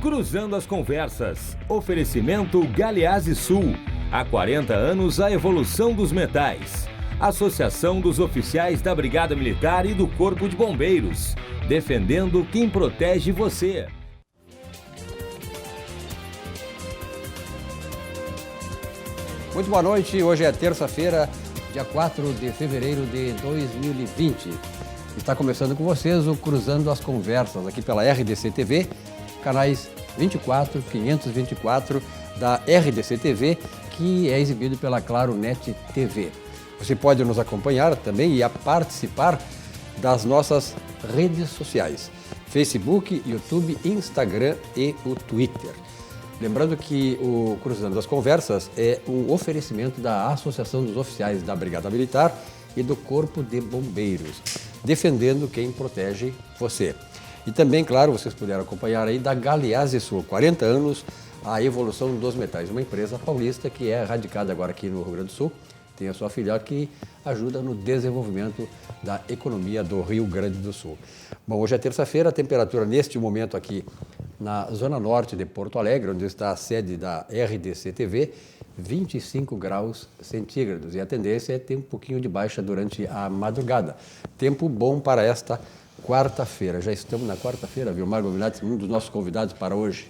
Cruzando as Conversas. Oferecimento Galeazzi Sul. Há 40 anos, a evolução dos metais. Associação dos Oficiais da Brigada Militar e do Corpo de Bombeiros. Defendendo quem protege você. Muito boa noite. Hoje é terça-feira, dia 4 de fevereiro de 2020. Está começando com vocês o Cruzando as Conversas, aqui pela RDC TV, canais 24, 524 da RDC TV, que é exibido pela Claro Net TV. Você pode nos acompanhar também e participar das nossas redes sociais, Facebook, YouTube, Instagram e o Twitter. Lembrando que o Cruzando as Conversas é um oferecimento da Associação dos Oficiais da Brigada Militar e do Corpo de Bombeiros, defendendo quem protege você. E também, claro, vocês puderam acompanhar aí da Galeazzi Sul, 40 anos, a evolução dos metais, uma empresa paulista que é radicada agora aqui no Rio Grande do Sul, tem a sua filial que ajuda no desenvolvimento da economia do Rio Grande do Sul. Bom, hoje é terça-feira, a temperatura neste momento aqui na zona norte de Porto Alegre, onde está a sede da RDC TV, 25 graus centígrados. E a tendência é ter um pouquinho de baixa durante a madrugada. Tempo bom para esta quarta-feira. Já estamos na quarta-feira, Vilmar Govinati, um dos nossos convidados para hoje.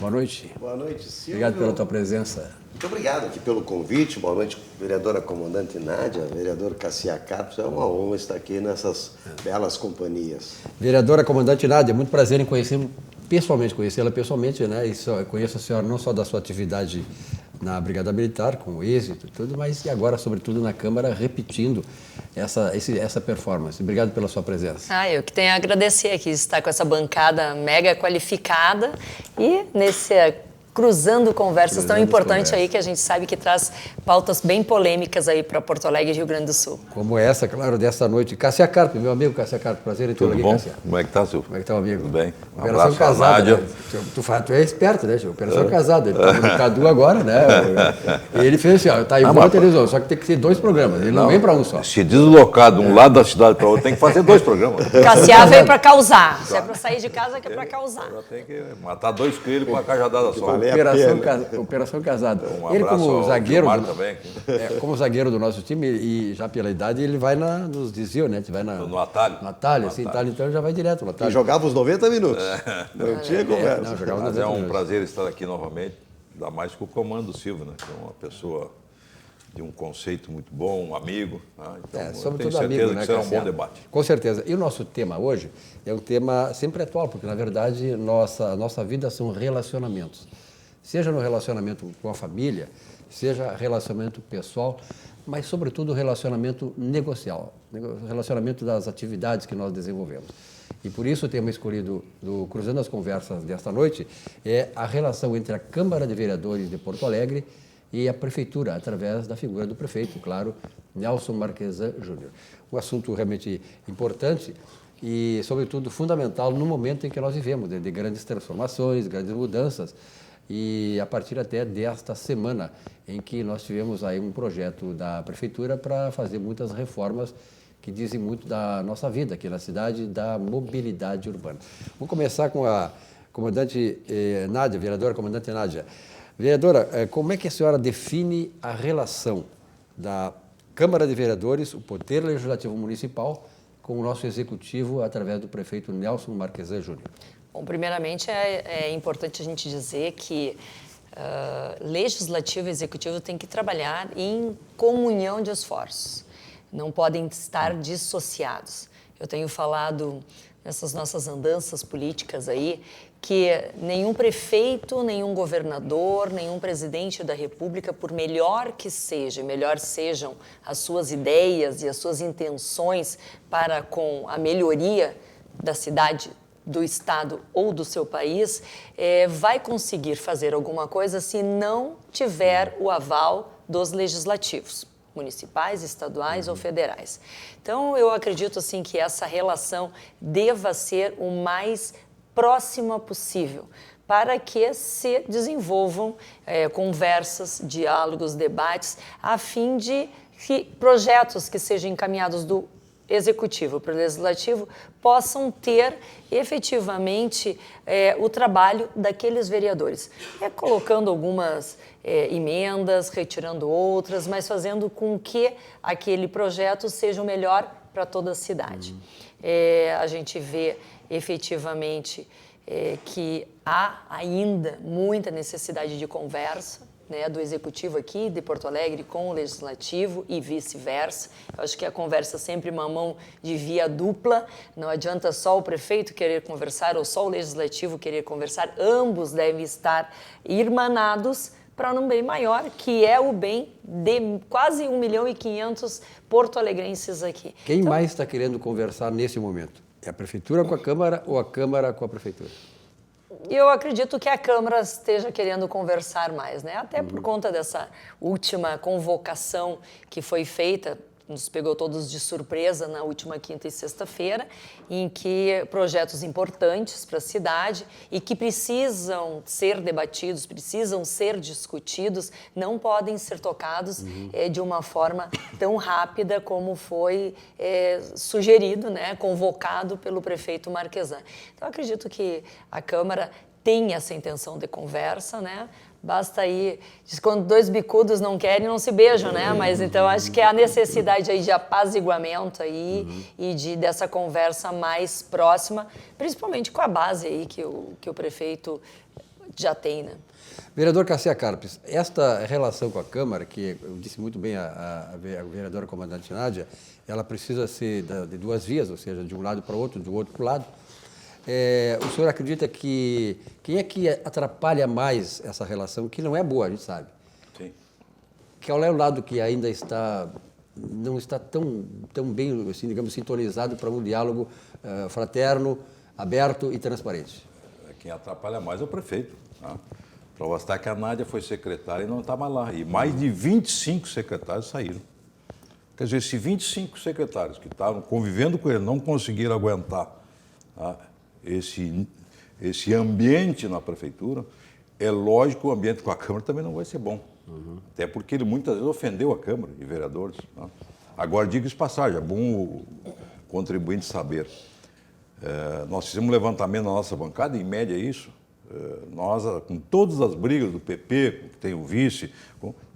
Boa noite. Boa noite, Silvio. Obrigado pela tua presença. Muito obrigado aqui pelo convite. Boa noite, vereadora comandante Nádia, vereador Cassia Campos. É uma honra estar aqui nessas belas companhias. Vereadora comandante Nádia, muito prazer em conhecê-la pessoalmente, né? E conheço a senhora não só da sua atividade na Brigada Militar, com êxito e tudo, mas e agora, sobretudo, na Câmara, repetindo essa performance. Obrigado pela sua presença. Eu que tenho a agradecer aqui, estar com essa bancada mega qualificada e nesse Cruzando Conversas tão importante aí, que a gente sabe que traz pautas bem polêmicas aí para Porto Alegre e Rio Grande do Sul. Como essa, claro, dessa noite. Cassia Carpe, meu amigo Cassia Carpe, prazer em tê-lo aqui, bom? Cassia. Como é que tá, Silvio? Como é que tá, amigo? Tudo bem. Um Operação abraço casada, Nádia. né? Tu é esperto, né, tio? Operação casada. Ele tá no Cadu agora, né? E ele fez assim, ó, tá igual a televisão, só que tem que ter 2 programas. Ele não vem para um só. Se deslocar de um lado da cidade para outro, tem que fazer 2 programas. Cassia veio para causar. Se é para sair de casa, que é para causar. Já tem que matar 2 coelhos com uma cajadada só. Operação casada. Um ele abraço como ao zagueiro, Gilmar também. como zagueiro do nosso time e já pela idade ele vai nos desvios, né? Vai No atalho. No atalho, assim, atalho, então já vai direto no atalho. E jogava os 90 minutos. Não tinha conversa. Não, jogava Mas 90 é um minutos. prazer estar aqui novamente, ainda mais com o comando do Silvio, né? Que é uma pessoa de um conceito muito bom, um amigo. Né? Então, eu tenho Sobretudo certeza amigo, né, que será um Cassiano? bom debate. Com certeza. E o nosso tema hoje é um tema sempre atual, porque, na verdade, nossa vida são relacionamentos. Seja no relacionamento com a família, seja relacionamento pessoal, mas, sobretudo, relacionamento negocial, relacionamento das atividades que nós desenvolvemos. E por isso o tema escolhido do Cruzando as Conversas desta noite é a relação entre a Câmara de Vereadores de Porto Alegre e a Prefeitura, através da figura do prefeito, claro, Nelson Marquesan Júnior. Um assunto realmente importante e, sobretudo, fundamental no momento em que nós vivemos, de grandes transformações, grandes mudanças, e a partir até desta semana, em que nós tivemos aí um projeto da Prefeitura para fazer muitas reformas que dizem muito da nossa vida aqui na cidade, da mobilidade urbana. Vou começar com a comandante Nádia, vereadora comandante Nádia. Vereadora, como é que a senhora define a relação da Câmara de Vereadores, o Poder Legislativo Municipal, com o nosso Executivo através do prefeito Nelson Marquesan Júnior? Bom, primeiramente é importante a gente dizer que Legislativo e Executivo têm que trabalhar em comunhão de esforços, não podem estar dissociados. Eu tenho falado nessas nossas andanças políticas aí que nenhum prefeito, nenhum governador, nenhum presidente da República, por melhor que seja, melhor sejam as suas ideias e as suas intenções para com a melhoria da cidade, do estado ou do seu país, vai conseguir fazer alguma coisa se não tiver o aval dos legislativos, municipais, estaduais ou federais. Então, eu acredito assim que essa relação deva ser o mais próxima possível, para que se desenvolvam conversas, diálogos, debates, a fim de que projetos que sejam encaminhados do executivo para o legislativo possam ter efetivamente o trabalho daqueles vereadores. Colocando algumas emendas, retirando outras, mas fazendo com que aquele projeto seja o melhor para toda a cidade. A gente vê efetivamente que há ainda muita necessidade de conversa, né, do Executivo aqui de Porto Alegre com o Legislativo e vice-versa. Eu acho que a conversa sempre uma mão de via dupla, não adianta só o prefeito querer conversar ou só o Legislativo querer conversar, ambos devem estar irmanados para um bem maior, que é o bem de quase 1.500.000 porto-alegrenses aqui. Quem mais está querendo conversar nesse momento? É a Prefeitura com a Câmara ou a Câmara com a Prefeitura? Eu acredito que a Câmara esteja querendo conversar mais, né? Até por conta dessa última convocação que foi feita, nos pegou todos de surpresa na última quinta e sexta-feira, em que projetos importantes para a cidade e que precisam ser debatidos, precisam ser discutidos, não podem ser tocados de uma forma tão rápida como foi sugerido, né, convocado pelo prefeito Marquesan. Então, acredito que a Câmara tem essa intenção de conversa, né? Basta aí, diz quando dois bicudos não querem, não se beijam, né? Mas então acho que é a necessidade aí de apaziguamento aí e dessa conversa mais próxima, principalmente com a base aí que o prefeito já tem, né? Vereador Cassia Carpes, esta relação com a Câmara, que eu disse muito bem a vereadora comandante Nádia, ela precisa ser de duas vias, ou seja, de um lado para o outro, do outro para o lado. O senhor acredita que quem é que atrapalha mais essa relação, que não é boa, a gente sabe? Sim. Qual é o lado que ainda não está tão bem, assim, digamos, sintonizado para um diálogo fraterno, aberto e transparente? Quem atrapalha mais é o prefeito. Tá? Para mostrar que a Nádia foi secretária e não estava lá. E mais de 25 secretários saíram. Quer dizer, se 25 secretários que estavam convivendo com ele não conseguiram aguentar, tá, esse ambiente na prefeitura, é lógico que o ambiente com a Câmara também não vai ser bom. Até porque ele muitas vezes ofendeu a Câmara e vereadores. Tá? Agora, diga-se de passagem, é bom o contribuinte saber. Nós fizemos um levantamento na nossa bancada, em média é isso. Nós, com todas as brigas do PP, que tem o vice,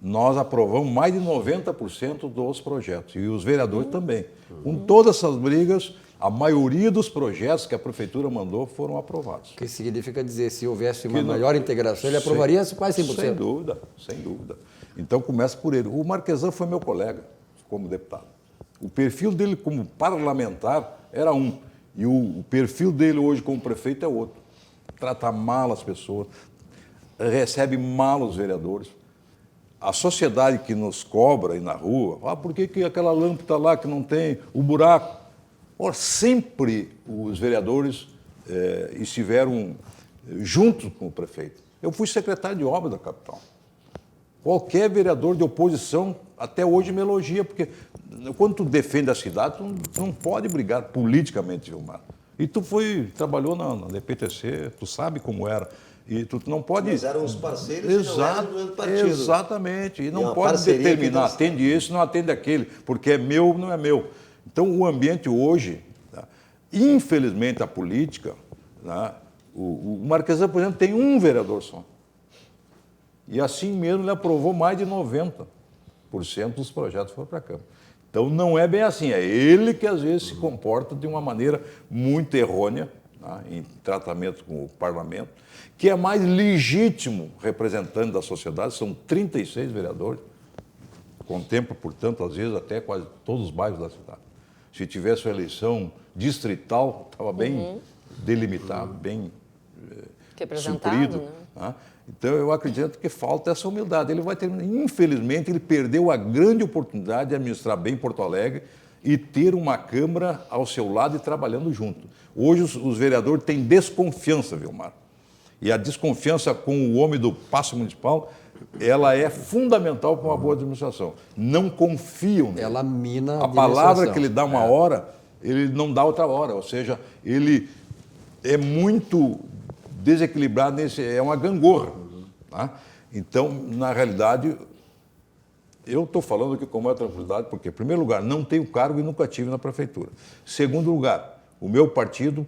nós aprovamos mais de 90% dos projetos, e os vereadores também. Com todas essas brigas, a maioria dos projetos que a Prefeitura mandou foram aprovados. O que significa dizer, se houvesse uma maior integração, ele aprovaria quase 100%? Sem dúvida, sem dúvida. Então começa por ele. O Marquesan foi meu colega como deputado. O perfil dele como parlamentar era um, e o perfil dele hoje como prefeito é outro. Trata mal as pessoas, recebe mal os vereadores. A sociedade que nos cobra aí na rua, por que aquela lâmpada está lá que não tem o buraco? Ora, sempre os vereadores estiveram juntos com o prefeito. Eu fui secretário de obras da capital. Qualquer vereador de oposição até hoje me elogia, porque quando tu defende a cidade, tu não pode brigar politicamente, Vilmar. E tu trabalhou na DPTC, tu sabe como era. E tu não pode... Mas eram os parceiros que não eram do mesmo partido. Exatamente. E não pode determinar, atende esse, não atende aquele, porque é meu, não é meu. Então, o ambiente hoje, tá, infelizmente, a política, tá, o Marquesan, por exemplo, tem um vereador só. E assim mesmo ele aprovou mais de 90% dos projetos que foram para a Câmara. Então, não é bem assim. É ele que, às vezes, se comporta de uma maneira muito errônea, tá, em tratamento com o parlamento, que é mais legítimo representante da sociedade, são 36 vereadores, contempla, portanto, às vezes, até quase todos os bairros da cidade. Se tivesse uma eleição distrital, estava bem delimitado, bem suprido. Né? Tá? Então, eu acredito que falta essa humildade. Ele vai terminar. Infelizmente, ele perdeu a grande oportunidade de administrar bem Porto Alegre e ter uma Câmara ao seu lado e trabalhando junto. Hoje, os vereadores têm desconfiança, Vilmar. E a desconfiança com o homem do Paço Municipal, ela é fundamental para uma boa administração. Não confiam nele. Ela mina a palavra que ele dá uma hora, ele não dá outra hora. Ou seja, ele é muito desequilibrado, é uma gangorra. Tá? Então, na realidade, eu estou falando aqui com maior tranquilidade, porque, em primeiro lugar, não tenho cargo e nunca tive na prefeitura. Segundo lugar, o meu partido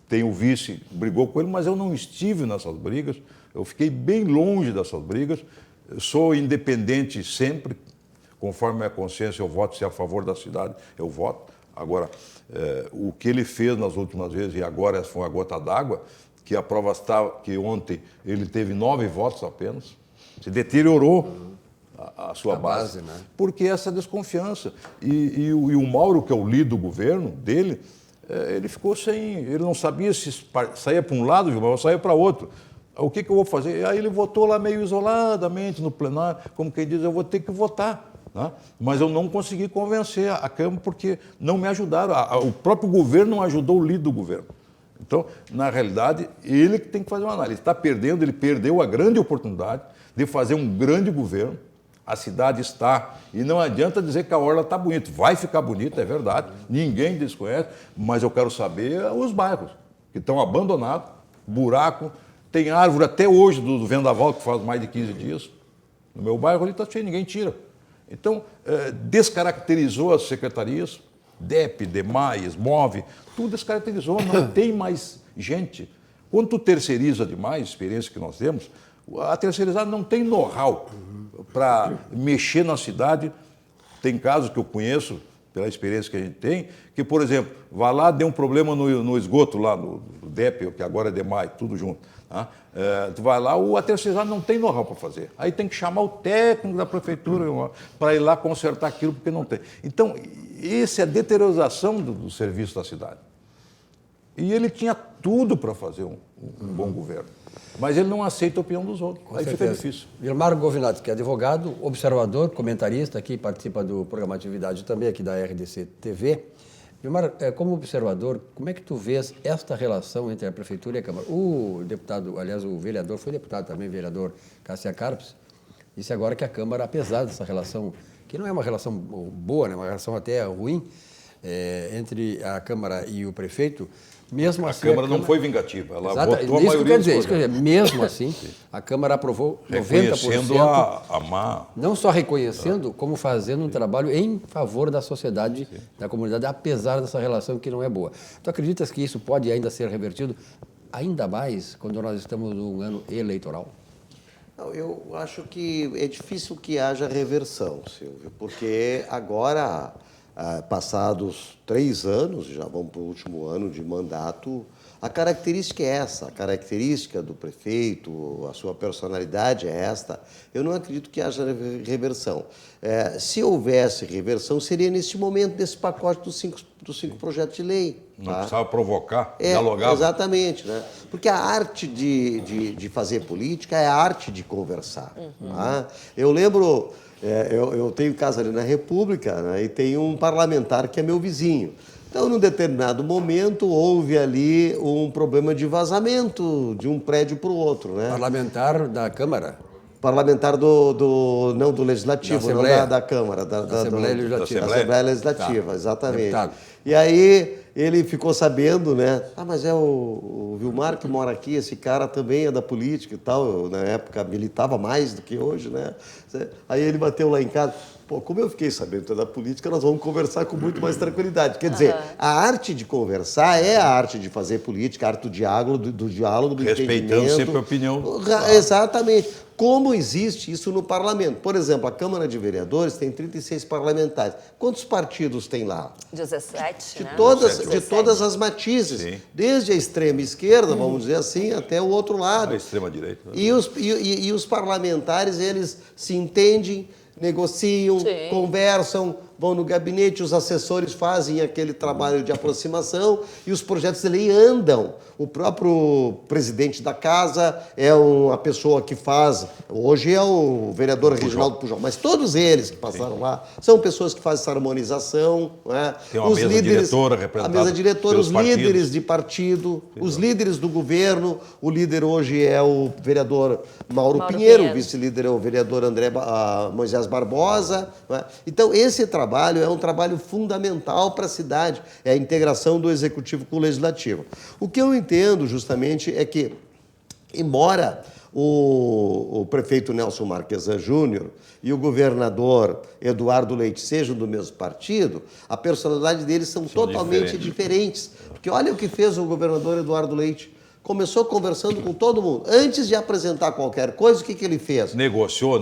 tem o vice, brigou com ele, mas eu não estive nessas brigas, eu fiquei bem longe dessas brigas, eu sou independente sempre, conforme a minha consciência eu voto, se é a favor da cidade, eu voto. Agora, o que ele fez nas últimas vezes, e agora foi uma gota d'água, que a prova está que ontem ele teve 9 votos apenas, se deteriorou a sua base, né? Porque essa desconfiança. E o Mauro, que é o líder do governo dele, ele ficou sem... Ele não sabia se saía para um lado, ou saía para outro. O que eu vou fazer? Aí ele votou lá meio isoladamente no plenário, como quem diz, eu vou ter que votar. Né? Mas eu não consegui convencer a Câmara porque não me ajudaram. O próprio governo não ajudou o líder do governo. Então, na realidade, ele que tem que fazer uma análise. Ele está perdendo, ele perdeu a grande oportunidade de fazer um grande governo. A cidade está, e não adianta dizer que a orla está bonita. Vai ficar bonita, é verdade, ninguém desconhece, mas eu quero saber os bairros que estão abandonados, buraco, tem árvore até hoje do vendaval, que faz mais de 15 dias. No meu bairro ali está cheio, ninguém tira. Então, descaracterizou as secretarias, DEP, DEMAI, MOVE, tudo descaracterizou, não tem mais gente. Quando tu terceiriza demais, a experiência que nós temos, a terceirizada não tem know-how para mexer na cidade. Tem casos que eu conheço, pela experiência que a gente tem, que, por exemplo, vai lá, deu um problema no esgoto lá, no DEP, que agora é DEMAI, tudo junto. Tá? Tu vai lá, a terceirizada não tem know-how para fazer. Aí tem que chamar o técnico da prefeitura para ir lá consertar aquilo, porque não tem. Então, essa é a deteriorização do serviço da cidade. E ele tinha tudo para fazer um bom governo. Mas ele não aceita a opinião dos outros. Aí fica difícil. Vilmar Govinato, que é advogado, observador, comentarista, aqui participa do programa Atividade também, aqui da RDC TV. Vilmar, como observador, como é que tu vês esta relação entre a Prefeitura e a Câmara? O deputado, aliás, o vereador, foi deputado também, vereador Cassia Carpes, disse agora que a Câmara, apesar dessa relação, que não é uma relação boa, né, uma relação até ruim, entre a Câmara e o prefeito, mesmo assim... A Câmara não foi vingativa, ela votou a isso maioria isso que eu quero dizer, mesmo assim, a Câmara aprovou 90%. Reconhecendo a má... Não só reconhecendo, como fazendo um trabalho em favor da sociedade, da comunidade, apesar dessa relação que não é boa. Tu acreditas que isso pode ainda ser revertido, ainda mais quando nós estamos num ano eleitoral? Não, eu acho que é difícil que haja reversão, Silvio, porque agora... passados 3 anos, já vamos para o último ano de mandato, a característica é essa, a característica do prefeito, a sua personalidade é esta. Eu não acredito que haja reversão. Se houvesse reversão, seria neste momento, desse pacote dos cinco projetos de lei. Não precisava provocar, dialogar. Exatamente, né? Porque a arte de fazer política é a arte de conversar. Tá? Eu lembro... eu tenho casa ali na República, né, e tem um parlamentar que é meu vizinho. Então, num determinado momento, houve ali um problema de vazamento de um prédio para o outro. Né? Parlamentar da Câmara? Parlamentar não do Legislativo, não da Câmara. Da Assembleia Legislativa. Assembleia Legislativa, exatamente. Deputado. E aí ele ficou sabendo, né? Mas é o Vilmar que mora aqui, esse cara também é da política e tal. Eu, na época, militava mais do que hoje, né? Aí ele bateu lá em casa. Pô, como eu fiquei sabendo da política, nós vamos conversar com muito mais tranquilidade. Quer dizer, a arte de conversar é a arte de fazer política, a arte do diálogo, do respeitando sempre a opinião. Exatamente. Como existe isso no parlamento? Por exemplo, a Câmara de Vereadores tem 36 parlamentares. Quantos partidos tem lá? 17, né? De todas as matizes. Sim. Desde a extrema esquerda, vamos dizer assim, até o outro lado. A extrema direita. Né? E os parlamentares, eles se entendem, negociam, conversam, vão no gabinete, os assessores fazem aquele trabalho de aproximação e os projetos de lei andam. O próprio presidente da casa é uma pessoa que faz, hoje é o vereador Reginaldo Pujol, mas todos eles que passaram lá são pessoas que fazem essa harmonização. Né? Tem uma mesa diretora representada. A mesa diretora, os partidos. Líderes de partido, os líderes do governo. O líder hoje é o vereador Mauro Pinheiro, o vice-líder é o vereador Moisés Barbosa. Né? Então, esse trabalho é um trabalho fundamental para a cidade, é a integração do executivo com o legislativo. O que eu entendo justamente é que, embora o prefeito Nelson Marquesan Júnior e o governador Eduardo Leite sejam do mesmo partido, a personalidade deles são totalmente diferentes. Porque olha o que fez o governador Eduardo Leite. Começou conversando com todo mundo. Antes de apresentar qualquer coisa, o que ele fez? Negociou.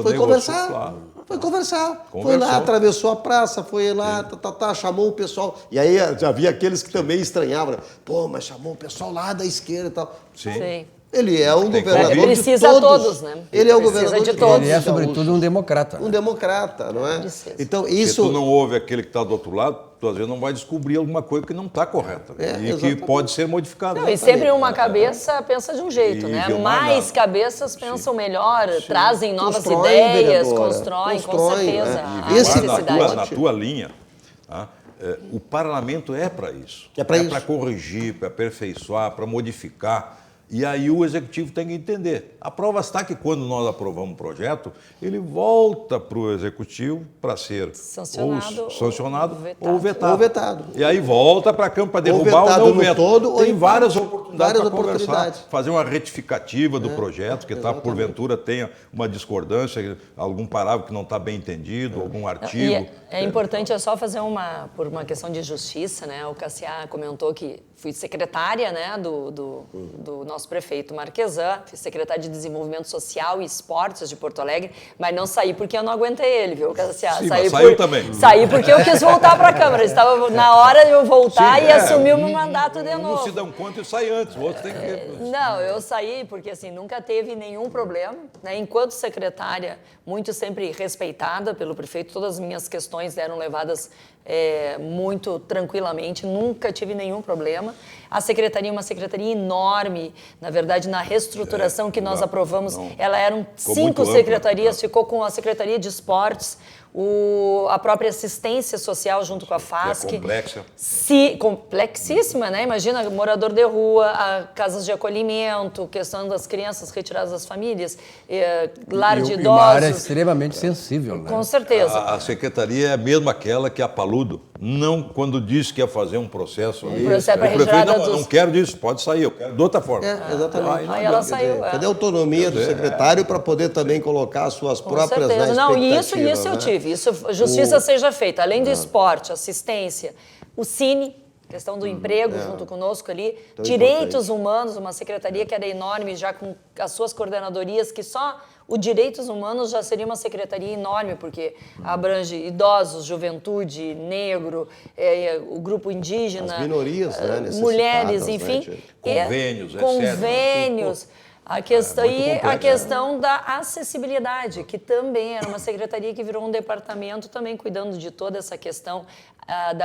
Foi conversar. Claro. Foi conversar. Foi lá, atravessou a praça, foi lá, chamou o pessoal. E aí já havia aqueles que também estranhavam. Né? Pô, mas chamou o pessoal lá da esquerda e tal. Sim. Ele é um governador de precisa todos, né? Ele é o governador de todos. Ele é, sobretudo, um democrata. Um democrata, não é? Então, Se isso... tu não ouve aquele que está do outro lado, tu às vezes não vai descobrir alguma coisa que não está correta. E exatamente. que pode ser modificada. Não, e sempre uma cabeça pensa de um jeito, né? Mais cabeças pensam melhor, trazem novas ideias, constroem, com certeza. Na tua linha, tá? O parlamento é para isso. É para corrigir, para aperfeiçoar, para modificar. E aí o executivo tem que entender. A prova está que quando nós aprovamos um projeto, ele volta para o executivo para ser sancionado ou vetado. E aí volta para a Câmara para derrubar ou não veto. Tem várias oportunidades para conversar, fazer uma retificativa do projeto, que porventura tenha uma discordância, algum parágrafo que não está bem entendido, algum artigo. É importante, é só fazer por uma questão de justiça, né? O Cassiá comentou que fui secretária, né, do nosso prefeito Marquesan, fui secretária de Desenvolvimento Social e Esportes de Porto Alegre, mas não saí porque eu não aguentei ele, viu, Cassiá? Sim, saiu também. Saí porque eu quis voltar para a Câmara. Estava na hora de eu voltar e assumir o meu mandato de novo. Não se dão conta e sai antes, o outro tem que... Não, eu saí porque assim, nunca teve nenhum problema, né? Enquanto secretária, muito sempre respeitada pelo prefeito, todas as minhas questões eram levadas muito tranquilamente, nunca tive nenhum problema. A secretaria é uma secretaria enorme, na verdade, na reestruturação que nós aprovamos, ela eram 5 secretarias, ficou com a Secretaria de Esportes, a própria assistência social junto com a FASC. Que é complexa. Complexíssima, né? Imagina, morador de rua, casas de acolhimento, questão das crianças retiradas das famílias, lar de idosos. E uma área extremamente sensível, né? Com certeza. A secretaria é mesmo aquela que a Paludo, não quando disse que ia fazer um processo ali. Processo para o prefeito retirada não quero disso, pode sair, eu quero de outra forma. Exatamente. Aí ela saiu. Cadê a autonomia do secretário para poder também colocar as suas próprias expectativas? Não, isso eu tive. Isso, justiça seja feita. Além do esporte, assistência, o Cine, questão do emprego junto conosco ali, então, direitos humanos, uma secretaria que era enorme, já com as suas coordenadorias, que só o direitos humanos já seria uma secretaria enorme, porque abrange idosos, juventude, negro, o grupo indígena, as minorias, né, mulheres, enfim. Convênios, convênios. A questão da acessibilidade, que também era uma secretaria que virou um departamento também cuidando de toda essa questão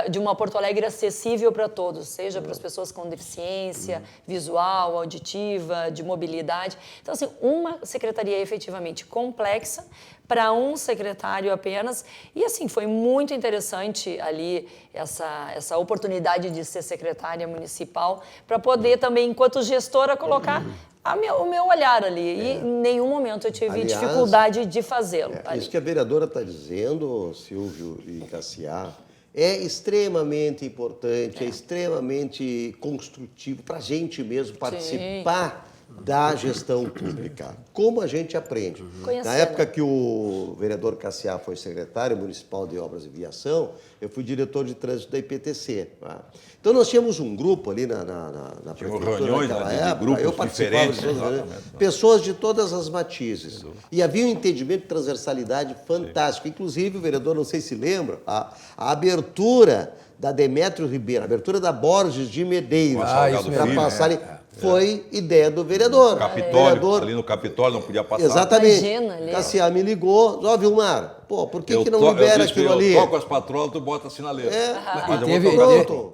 de uma Porto Alegre acessível para todos, seja para as pessoas com deficiência visual, auditiva, de mobilidade. Então, assim, uma secretaria efetivamente complexa para um secretário apenas. E, assim, foi muito interessante ali essa oportunidade de ser secretária municipal para poder também, enquanto gestora, colocar o meu olhar ali. E em nenhum momento eu tive dificuldade de fazê-lo. Isso que a vereadora está dizendo, Silvio e Cassiá, é extremamente importante, é extremamente construtivo para a gente mesmo participar da gestão pública. Como a gente aprende? Na época que o vereador Cassiá foi secretário municipal de Obras e Viação, eu fui diretor de trânsito da IPTC. Tá? Então nós tínhamos um grupo ali na prefeitura naquela época, eu participava de todas, pessoas de todas as matizes. E havia um entendimento de transversalidade fantástico. Inclusive, o vereador, não sei se lembra, a abertura da Demétrio Ribeiro, a abertura da Borges de Medeiros, para passarem... Foi ideia do vereador. Capitólio, ali no Capitólio não podia passar. Exatamente. Cassiá me ligou, ó, Vilmar, por que não libera aquilo ali? Eu toco as patrolas, tu bota a sinaleira.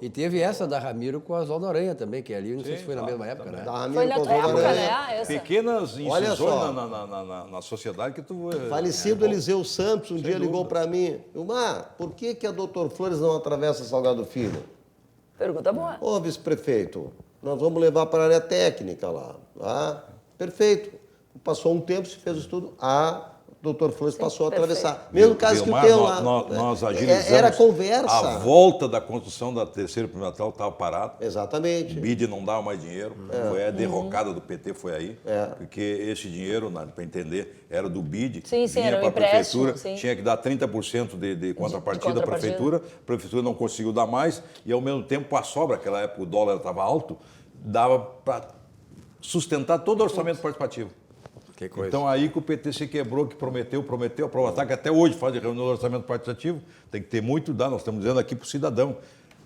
E teve essa da Ramiro com a Oswaldo Aranha também, que ali, não sei se foi na mesma época, né? Foi na tua época, né? Pequenas incisões na sociedade que tu... Falecido Eliseu Santos um dia ligou para mim, Vilmar, por que a Doutor Flores não atravessa Salgado Filho? Pergunta boa. Ô, vice-prefeito, nós vamos levar para a área técnica lá. Perfeito. Passou um tempo, se fez o estudo. doutor Flores passou a atravessar. Mesmo caso que o teu lá. Nós agilizamos. Era conversa. A volta da construção da terceira primatal estava parada. Exatamente. O BID não dava mais dinheiro. Foi a derrocada do PT, foi aí. Porque esse dinheiro, para entender, era do BID. Sim, vinha era para um a prefeitura, empréstimo, tinha que dar 30% de contrapartida à prefeitura. A prefeitura não conseguiu dar mais e, ao mesmo tempo, a sobra, naquela época o dólar estava alto, dava para sustentar todo o orçamento participativo. Que coisa. Então, aí que o PT se quebrou, que prometeu, aproveitar que até hoje faz reunião do orçamento participativo, tem que ter muito dado, nós estamos dizendo aqui para o cidadão.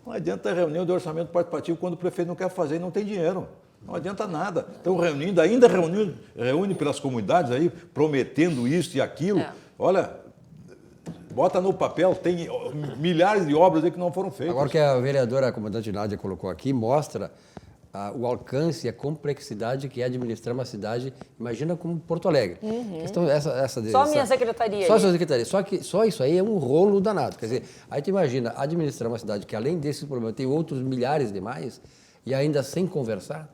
Não adianta reunião de orçamento participativo quando o prefeito não quer fazer e não tem dinheiro. Não adianta nada. Então, reúne pelas comunidades aí, prometendo isso e aquilo. Olha, bota no papel, tem milhares de obras aí que não foram feitas. Agora que a vereadora, a comandante Nádia, colocou aqui, mostra o alcance e a complexidade que é administrar uma cidade, imagina como Porto Alegre. Questão Só minha secretaria. Só a sua secretaria. Só isso aí é um rolo danado. Quer dizer, aí tu imagina administrar uma cidade que, além desse problema, tem outros milhares de mais, e ainda sem conversar,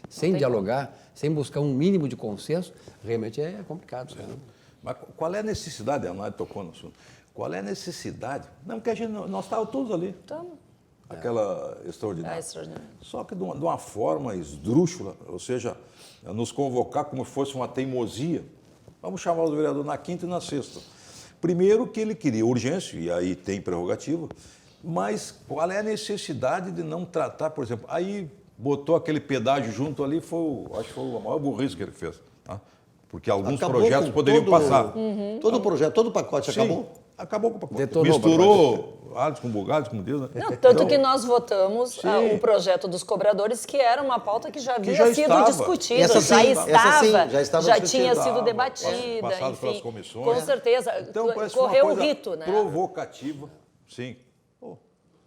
sem dialogar, sem buscar um mínimo de consenso, realmente é complicado. Mas qual é a necessidade? A Nádia tocou no assunto. Qual é a necessidade? Não, porque nós estávamos todos ali. Estamos. Aquela extraordinária. Extraordinária. Só que de uma forma esdrúxula, ou seja, nos convocar como se fosse uma teimosia. Vamos chamar o vereador na quinta e na sexta. Primeiro que ele queria urgência, e aí tem prerrogativa, mas qual é a necessidade de não tratar, por exemplo, aí botou aquele pedágio junto ali, acho que foi a maior burrice que ele fez. Tá? Porque alguns projetos poderiam passar. Todo o projeto, todo o pacote acabou? Acabou com o pacote. Detonou Misturou alhos com bugalhos, como diz, né? Não, tanto que nós votamos o projeto dos cobradores, que era uma pauta que já havia sido estava. discutida, Essa sim, já tinha sido debatida, passado enfim, pelas comissões. com certeza, Então, parece correu uma o coisa rito, né? provocativa, sim. Pô,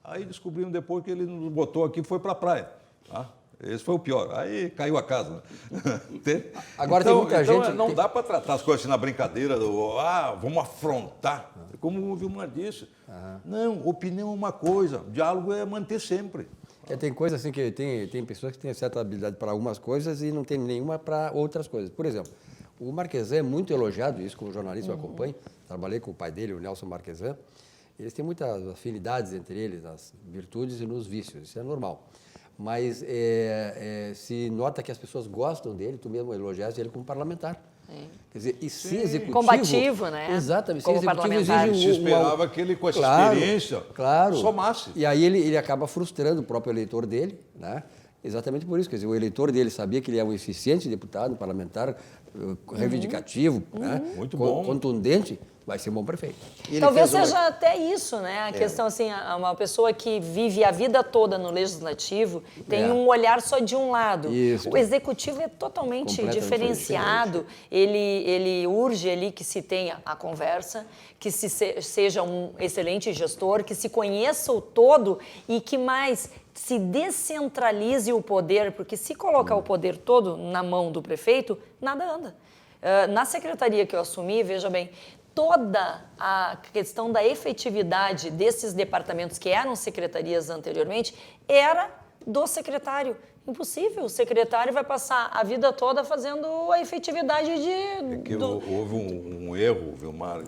aí descobrimos depois que ele nos botou aqui e foi para a praia. Tá? Esse foi o pior. Aí caiu a casa. Agora tem muita gente... Não dá para tratar as coisas assim na brincadeira, vamos afrontar. Como o Vilmar disse. Não, opinião é uma coisa, diálogo é manter sempre. Tem coisa assim que tem pessoas que têm certa habilidade para algumas coisas e não tem nenhuma para outras coisas. Por exemplo, o Marquesan é muito elogiado, isso como jornalista eu acompanho, trabalhei com o pai dele, o Nelson Marquesan. Eles têm muitas afinidades entre eles, nas virtudes e nos vícios, isso é normal. Mas se nota que as pessoas gostam dele, tu mesmo elogiaste ele como parlamentar. Quer dizer, e ser executivo... Combativo, né? Exatamente. Como ser executivo parlamentar. exige Se esperava que ele, com essa experiência, somasse. E aí ele acaba frustrando o próprio eleitor dele, né? Exatamente por isso. Quer dizer, o eleitor dele sabia que ele é um eficiente deputado, parlamentar, reivindicativo, né? Muito bom. Contundente, vai ser um bom prefeito. Talvez seja até isso, né? A questão, assim, uma pessoa que vive a vida toda no legislativo tem um olhar só de um lado. Isso. O executivo é totalmente diferenciado. Ele urge ali que se tenha a conversa, que seja um excelente gestor, que se conheça o todo e que mais se descentralize o poder, porque se colocar o poder todo na mão do prefeito, nada anda. Na secretaria que eu assumi, veja bem, toda a questão da efetividade desses departamentos que eram secretarias anteriormente era do secretário. Impossível, o secretário vai passar a vida toda fazendo a efetividade Houve um erro, Vilmar,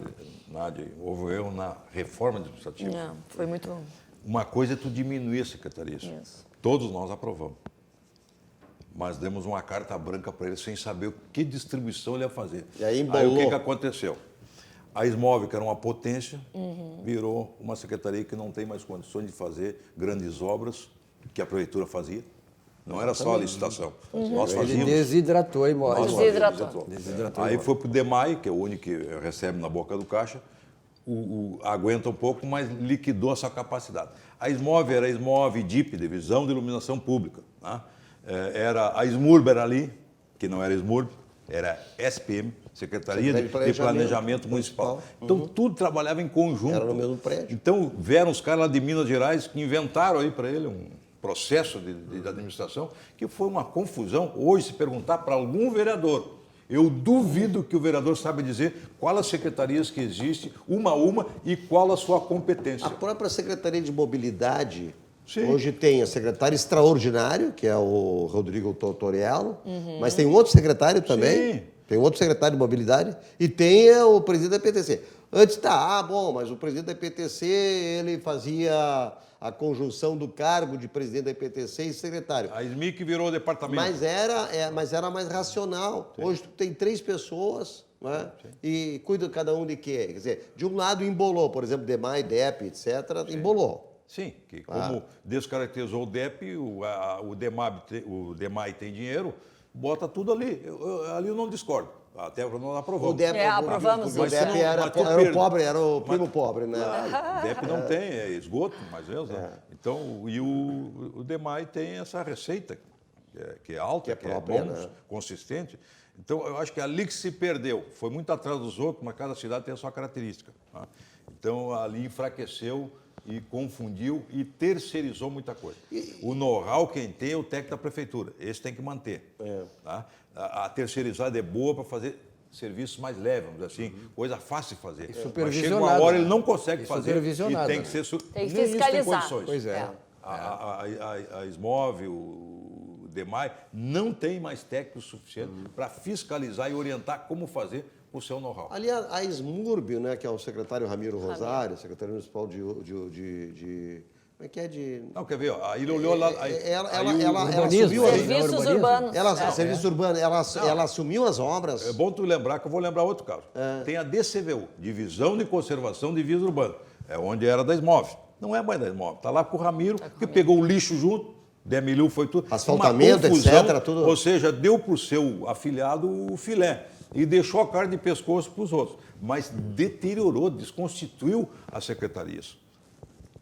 Nádia, houve um erro na reforma administrativa. Não, foi muito... Uma coisa é tu diminuir as secretarias. Isso. Todos nós aprovamos. Mas demos uma carta branca para ele sem saber que distribuição ele ia fazer. E aí embolou. o que aconteceu? A Esmove, que era uma potência, virou uma secretaria que não tem mais condições de fazer grandes obras que a prefeitura fazia. Não era só a licitação. Nós fazíamos. Ele desidratou a imóvel. Desidratou. Aí foi para o DEMAI, que é o único que recebe na boca do caixa, aguenta um pouco, mas liquidou a sua capacidade. A Esmove era a Esmove DIP, Divisão de Iluminação Pública. Tá? Era a SMURB era ali, que não era SMURB, era SPM, Secretaria de Planejamento Municipal. Então, tudo trabalhava em conjunto. Era no mesmo prédio. Então, vieram os caras lá de Minas Gerais que inventaram aí para ele um processo de administração que foi uma confusão. Hoje, se perguntar para algum vereador, eu duvido que o vereador saiba dizer qual as secretarias que existem, uma a uma, e qual a sua competência. A própria Secretaria de Mobilidade, hoje tem a secretária extraordinário, que é o Rodrigo Tortoriello, mas tem um outro secretário também. Sim. Tem outro secretário de mobilidade e tem o presidente da PTC. Antes bom, mas o presidente da IPTC, ele fazia a conjunção do cargo de presidente da IPTC e secretário. A SMIC virou departamento. Mas era mais racional. Sim. Hoje tu tem 3 pessoas, né? E cuida cada um de quê? Quer dizer, de um lado embolou, por exemplo, DEMAI, DEP, etc., sim. Embolou. Sim, que como descaracterizou o DEP, o DEMAI tem dinheiro, bota tudo ali. Ali eu não discordo. Até não aprovamos. O DEP, aprovamos o DEP era o pobre, era o primo pobre, né? O DEP não tem, é esgoto, mais ou menos. Né? Então, e o DEMAI tem essa receita, que é alta, que é bom, né? Consistente. Então, eu acho que ali que se perdeu. Foi muito atrás dos outros, mas cada cidade tem a sua característica. Tá? Então, ali enfraqueceu e confundiu e terceirizou muita coisa. O know-how quem tem é o técnico da prefeitura. Esse tem que manter. Tá? A terceirizada é boa para fazer serviços mais leves, vamos dizer assim, coisa fácil de fazer. Mas chega uma hora ele não consegue fazer e tem que ser tem que fiscalizar. Pois é. A SMOV, o DEMAI, não tem mais técnicos suficientes para fiscalizar e orientar como fazer o seu know-how. Ali a SMURB, né, que é o secretário Ramiro Rosário, secretário municipal de como é que é de... Não, quer ver? Aí ele olhou lá... Ela assumiu... Serviços urbanos. Serviços urbanos. Ela assumiu as obras. É bom tu lembrar que eu vou lembrar outro caso. Tem a DCVU, Divisão de Conservação de Vias Urbanas. É onde era da SMOV. Não é mais da SMOV. Está lá com o Ramiro, que pegou o lixo junto, demoliu, foi tudo. Asfaltamento, etc. Tudo. Ou seja, deu para o seu afiliado o filé. E deixou a carne de pescoço para os outros. Mas deteriorou, desconstituiu as secretarias.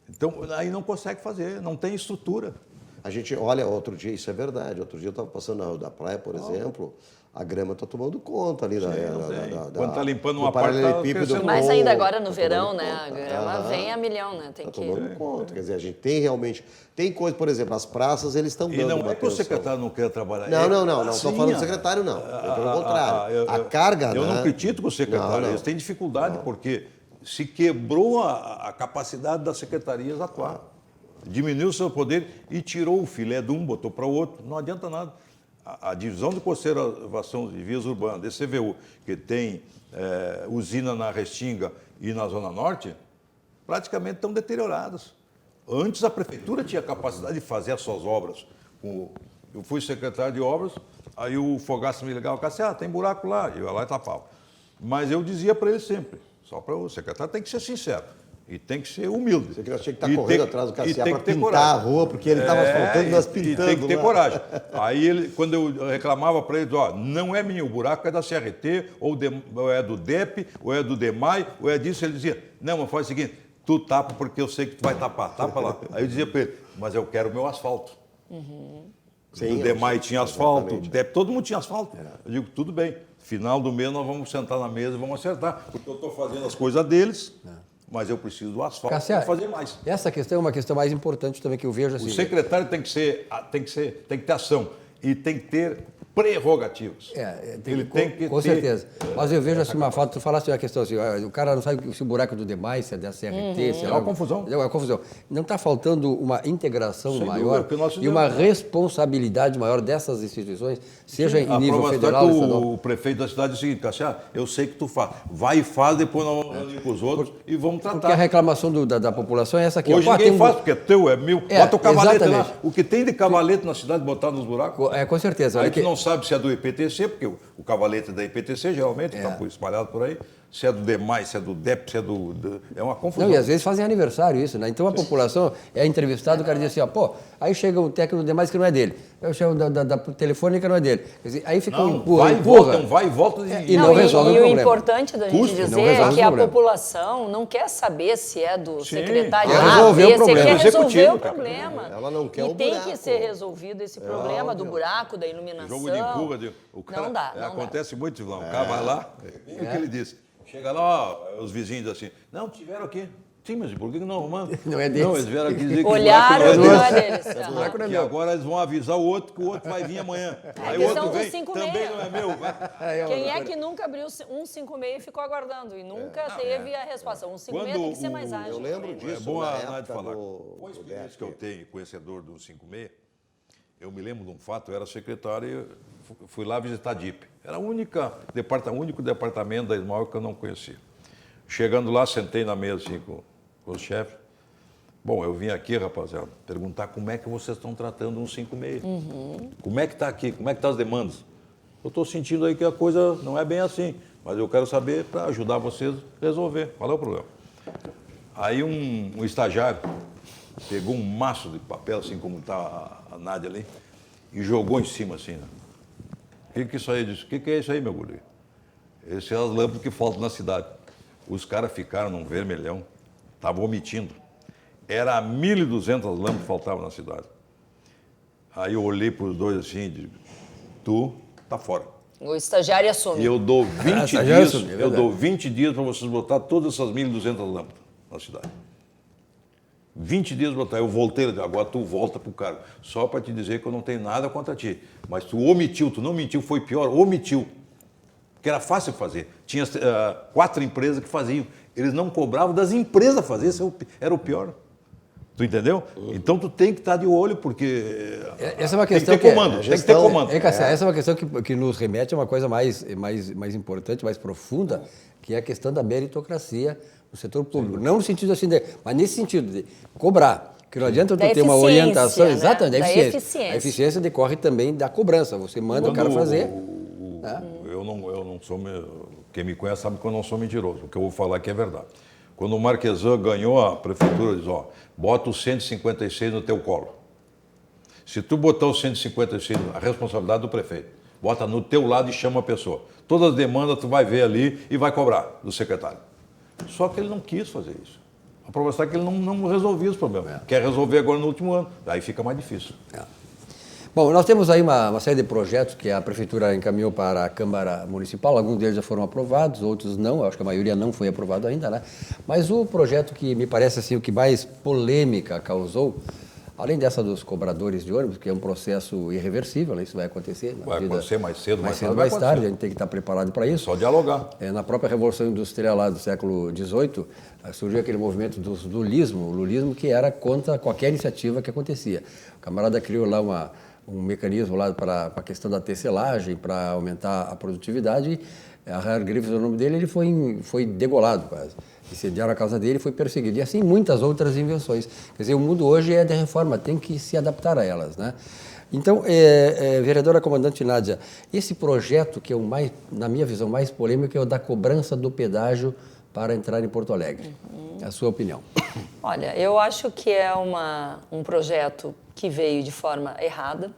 Então, aí não consegue fazer, não tem estrutura. A gente, olha, outro dia, isso é verdade, outro dia eu estava passando na Rua da Praia, por exemplo, a grama está tomando conta ali. Quando está limpando uma parte, mas ainda agora no verão, né, a grama vem a milhão, né? Tem que... tomando conta, quer dizer, a gente tem realmente... Tem coisa, por exemplo, as praças, eles estão dando uma atenção. E não é que o secretário não quer trabalhar. Não estou falando do secretário, não. Pelo contrário. A carga, eu não critico o secretário, eles têm dificuldade, porque se quebrou a capacidade das secretarias atuar. Diminuiu o seu poder e tirou o filé de um, botou para o outro. Não adianta nada. A Divisão de Conservação de Vias Urbanas, DCVU, que tem usina na Restinga e na Zona Norte, praticamente estão deterioradas. Antes a prefeitura tinha capacidade de fazer as suas obras. Eu fui secretário de obras, aí o Fogaça me ligava, tem buraco lá, eu ia lá e tapava. Mas eu dizia para ele sempre, só para o secretário tem que ser sincero e tem que ser humilde. Você tinha que estar correndo atrás do Cassiá para pintar a rua, porque ele estava asfaltando, nós pintando. E tem que ter coragem. Aí, quando eu reclamava para ele, não é meu, o buraco é da CRT, ou é do DEP, ou é do DEMAI, ou é disso, ele dizia, não, mas faz o seguinte, tu tapa porque eu sei que tu vai tapar, tapa lá. Aí eu dizia para ele, mas eu quero o meu asfalto. Sim, o DEMAI tinha asfalto, o DEP, todo mundo tinha asfalto. Eu digo, tudo bem, final do mês nós vamos sentar na mesa e vamos acertar, porque eu estou fazendo as coisas deles, mas eu preciso do asfalto para fazer mais. Essa questão é uma questão mais importante também que eu vejo assim. O secretário tem que ter ação e tem que ter prerrogativas. Com certeza. Mas eu vejo assim uma falta, tu falaste uma questão assim, o cara não sabe se o buraco do DEMAI, se é da CRT, se é uma confusão. É uma confusão. Não está faltando uma integração maior e uma responsabilidade maior dessas instituições, seja em nível federal, estadual. O prefeito da cidade é o seguinte, Cassiá, eu sei que tu faz. Vai e faz, depois nós vamos reunir com os outros e vamos tratar. Porque a reclamação da população é essa aqui. Hoje ninguém faz, porque é teu, é meu. Bota o cavalete lá. O que tem de cavalete na cidade, botar nos buracos. Com certeza. Aí tu não sabe se é do IPTC, porque o cavalete é da IPTC, geralmente, está espalhado por aí. Se é do DEMAI, se é do DEP, se é é uma confusão. Não, e às vezes fazem aniversário isso, né? Então a população é entrevistada, o cara diz assim, aí chega um técnico do DEMAI que não é dele. Eu chego da telefônica não é dele. Quer dizer, aí fica um empurra. Vai e volta. E não resolve o problema. E o importante da gente dizer é que a população não quer saber se é do secretário A, B, você quer resolver o problema. Ela não quer o buraco. E tem que ser resolvido esse problema do buraco, da iluminação. Jogo de empurra. Não dá. Acontece muito, Vilão. O cara vai lá, o que ele disse? Chega lá, os vizinhos assim, não, tiveram aqui. Sim, mas por que não arrumando? Não é deles. Não, eles vieram aqui dizer que olharam, o não é deles. E agora eles vão avisar o outro que o outro vai vir amanhã. Aí o outro vem, também não é meu. Quem é que nunca abriu 156 e ficou aguardando? E nunca teve a resposta. 156 tem que ser mais ágil. Eu lembro disso. É bom a Nádia falar. Com a experiência que eu tenho, conhecedor do 156, eu me lembro de um fato, eu era secretário, fui lá visitar a DIP. Era o único departamento da Esmael que eu não conhecia. Chegando lá, sentei na mesa assim, com os chefes. Bom, eu vim aqui, rapaziada, perguntar como é que vocês estão tratando um 56. Como é que está aqui? Como é que estão as demandas? Eu estou sentindo aí que a coisa não é bem assim, mas eu quero saber para ajudar vocês a resolver. Qual é o problema? Aí um estagiário pegou um maço de papel, assim como está a Nádia ali, e jogou em cima assim, né? O que é isso aí? Disse, o que é isso aí, meu guri? Essas são as lâmpadas que faltam na cidade. Os caras ficaram num vermelhão, estavam omitindo. Era 1.200 lâmpadas que faltavam na cidade. Aí eu olhei para os dois assim e disse, tu tá fora. O estagiário assume. E eu dou 20 dias para vocês botar todas essas 1.200 lâmpadas na cidade. 20 dias botar. Eu voltei, agora tu volta pro cargo. Só para te dizer que eu não tenho nada contra ti. Mas tu omitiu, tu não mentiu, foi pior, omitiu. Que era fácil fazer. Tinha 4 empresas que faziam. Eles não cobravam das empresas fazer, isso era o pior. Tu entendeu? Então tu tem que estar de olho, porque essa é uma questão tem que ter comando, tem que ter comando. Essa é uma questão que nos remete a uma coisa mais importante, mais profunda, que é a questão da meritocracia no setor público. Não no sentido assim, mas nesse sentido de cobrar. Porque não adianta tu ter uma orientação, né? Exatamente, da eficiência. A eficiência decorre também da cobrança. Você manda o cara fazer. Eu não sou... Quem me conhece sabe que eu não sou mentiroso. O que eu vou falar aqui é verdade. Quando o Marquesan ganhou a prefeitura, diz, bota o 156 no teu colo. Se tu botar o 156, a responsabilidade do prefeito, bota no teu lado e chama a pessoa. Todas as demandas tu vai ver ali e vai cobrar do secretário. Só que ele não quis fazer isso. A prova está que ele não resolvia os problemas. Quer resolver agora no último ano. Aí fica mais difícil. Bom, nós temos aí uma série de projetos que a Prefeitura encaminhou para a Câmara Municipal, alguns deles já foram aprovados, outros não, acho que a maioria não foi aprovado ainda, né? Mas o projeto que me parece assim, o que mais polêmica causou, além dessa dos cobradores de ônibus, que é um processo irreversível, né? Isso vai acontecer. Vai acontecer mais cedo, mais tarde, a gente tem que estar preparado para isso. Só dialogar. Na própria Revolução Industrial lá do século XVIII, surgiu aquele movimento do lulismo, que era contra qualquer iniciativa que acontecia. O camarada criou lá um mecanismo lá para a questão da tecelagem, para aumentar a produtividade. A Hargreaves, o nome dele, ele foi degolado quase. Incendiaram a casa dele e foi perseguido. E assim muitas outras invenções. Quer dizer, o mundo hoje é de reforma, tem que se adaptar a elas, né? Então, vereadora comandante Nádia, esse projeto que é na minha visão, mais polêmico é o da cobrança do pedágio para entrar em Porto Alegre. A sua opinião? Olha, eu acho que é um projeto que veio de forma errada,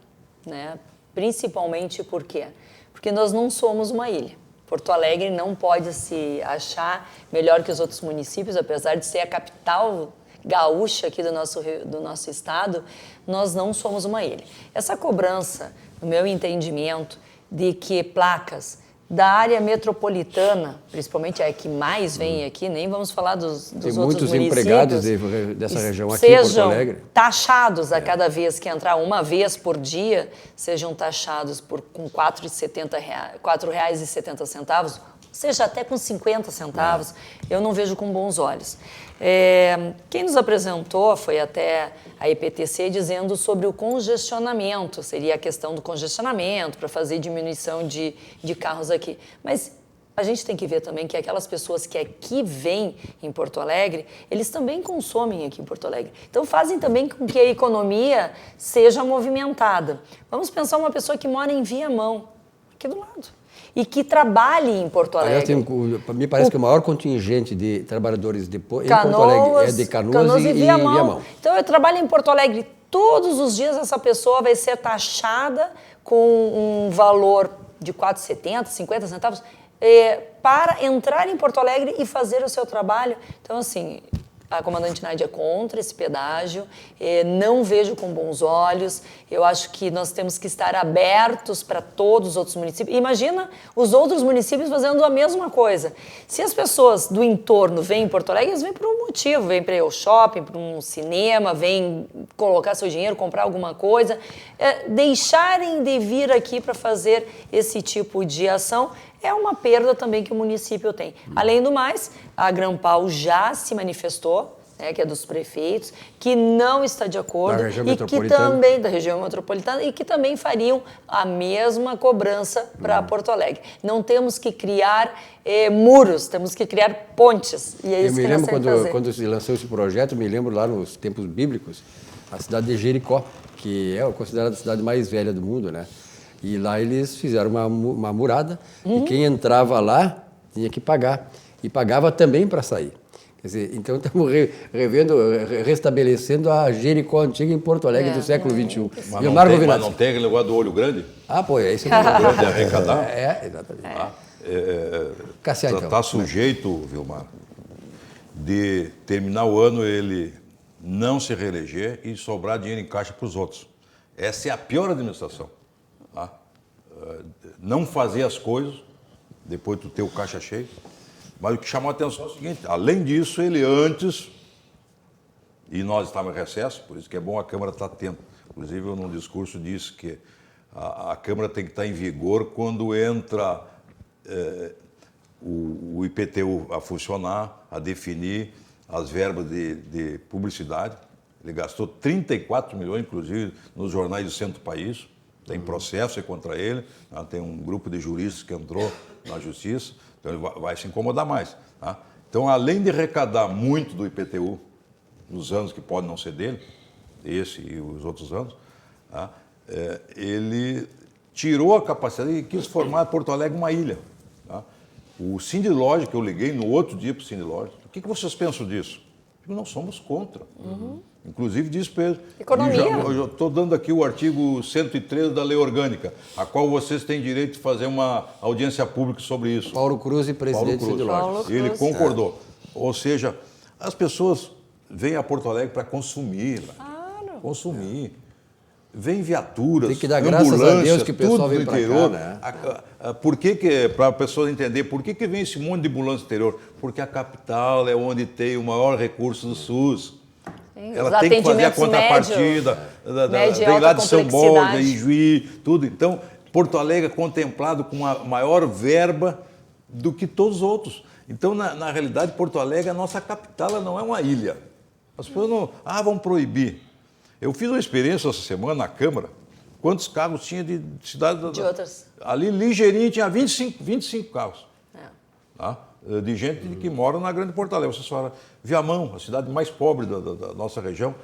né? Principalmente por quê? Porque nós não somos uma ilha. Porto Alegre não pode se achar melhor que os outros municípios, apesar de ser a capital gaúcha aqui do nosso estado, nós não somos uma ilha. Essa cobrança, no meu entendimento, de que placas da área metropolitana, principalmente é que mais vem aqui, nem vamos falar dos outros municípios. Tem muitos empregados dessa região aqui em Porto Alegre. Sejam taxados a cada vez que entrar, uma vez por dia, sejam taxados com R$ 4,70, seja até com 50 centavos, eu não vejo com bons olhos. Quem nos apresentou foi até a EPTC dizendo sobre o congestionamento, seria a questão do congestionamento para fazer diminuição de carros aqui. Mas a gente tem que ver também que aquelas pessoas que aqui vêm em Porto Alegre, eles também consomem aqui em Porto Alegre. Então fazem também com que a economia seja movimentada. Vamos pensar uma pessoa que mora em Viamão, aqui do lado, e que trabalhe em Porto Alegre. Me parece que o maior contingente de trabalhadores em Porto Alegre é de Canoas e Viamão. Então, eu trabalho em Porto Alegre. Todos os dias essa pessoa vai ser taxada com um valor de 4,70, 50 centavos para entrar em Porto Alegre e fazer o seu trabalho. Então, assim, a comandante Nádia é contra esse pedágio, não vejo com bons olhos. Eu acho que nós temos que estar abertos para todos os outros municípios. Imagina os outros municípios fazendo a mesma coisa. Se as pessoas do entorno vêm em Porto Alegre, eles vêm por um motivo, vêm para ir ao shopping, para um cinema, vêm colocar seu dinheiro, comprar alguma coisa. Deixarem de vir aqui para fazer esse tipo de ação é uma perda também que o município tem. Além do mais, a Grampal já se manifestou, né, que é dos prefeitos, que não está de acordo Da região e que metropolitana. também da região metropolitana e que também fariam a mesma cobrança para Porto Alegre. Não temos que criar muros, temos que criar pontes. E é Eu isso me que nós lembro temos que fazer. quando se lançou esse projeto, me lembro lá nos tempos bíblicos, a cidade de Jericó, que é considerada a cidade mais velha do mundo, né? E lá eles fizeram uma murada e quem entrava lá tinha que pagar. E pagava também para sair. Quer dizer, então estamos restabelecendo a Jericó antiga em Porto Alegre do século XXI. Mas não tem aquele negócio do olho grande? Ah, pô, é isso. Grande arrecadar? Exatamente. Cassiar, então. Está sujeito, Vilmar, de terminar o ano ele não se reeleger e sobrar dinheiro em caixa para os outros. Essa é a pior administração. Tá? Não fazer as coisas, depois tu ter o caixa cheio. Mas o que chamou a atenção é o seguinte, além disso, ele antes, e nós estávamos em recesso, por isso que é bom a Câmara estar atenta. Inclusive, eu num discurso disse que a Câmara tem que estar em vigor quando entra o IPTU a funcionar, a definir as verbas de publicidade. Ele gastou 34 milhões, inclusive, nos jornais do centro do país. Tem processo contra ele, tá? Tem um grupo de juristas que entrou na justiça, então ele vai se incomodar mais. Tá? Então, além de arrecadar muito do IPTU, nos anos que podem não ser dele, esse e os outros anos, tá? Ele tirou a capacidade e quis formar Porto Alegre uma ilha. Tá? O Cindy Lodge, que eu liguei no outro dia para o Cindy Lodge, o que vocês pensam disso? Nós somos contra. Inclusive, diz para eles. Economia. Eu estou dando aqui o artigo 113 da Lei Orgânica, a qual vocês têm direito de fazer uma audiência pública sobre isso. Paulo Cruz, presidente do Cindy Lodge. Ele concordou. Ou seja, as pessoas vêm a Porto Alegre para consumir. Claro. Consumir. Vem viaturas, tem que dar graças a Deus que o pessoal vem para cá, né? Para a pessoa entender, por que vem esse monte de ambulância interior? Porque a capital é onde tem o maior recurso do SUS. Sim, ela tem que fazer a contrapartida, vem lá de São Borja, Ijuí, tudo. Então, Porto Alegre é contemplado com uma maior verba do que todos os outros. Então, na realidade, Porto Alegre é a nossa capital, ela não é uma ilha. As pessoas não... vão proibir. Eu fiz uma experiência essa semana na Câmara, quantos carros tinha de cidade... De outras. Ali, ligeirinho, tinha 25 carros. Tá? De gente que mora na Grande Porto Alegre. Vocês falam, Viamão, a cidade mais pobre da nossa região,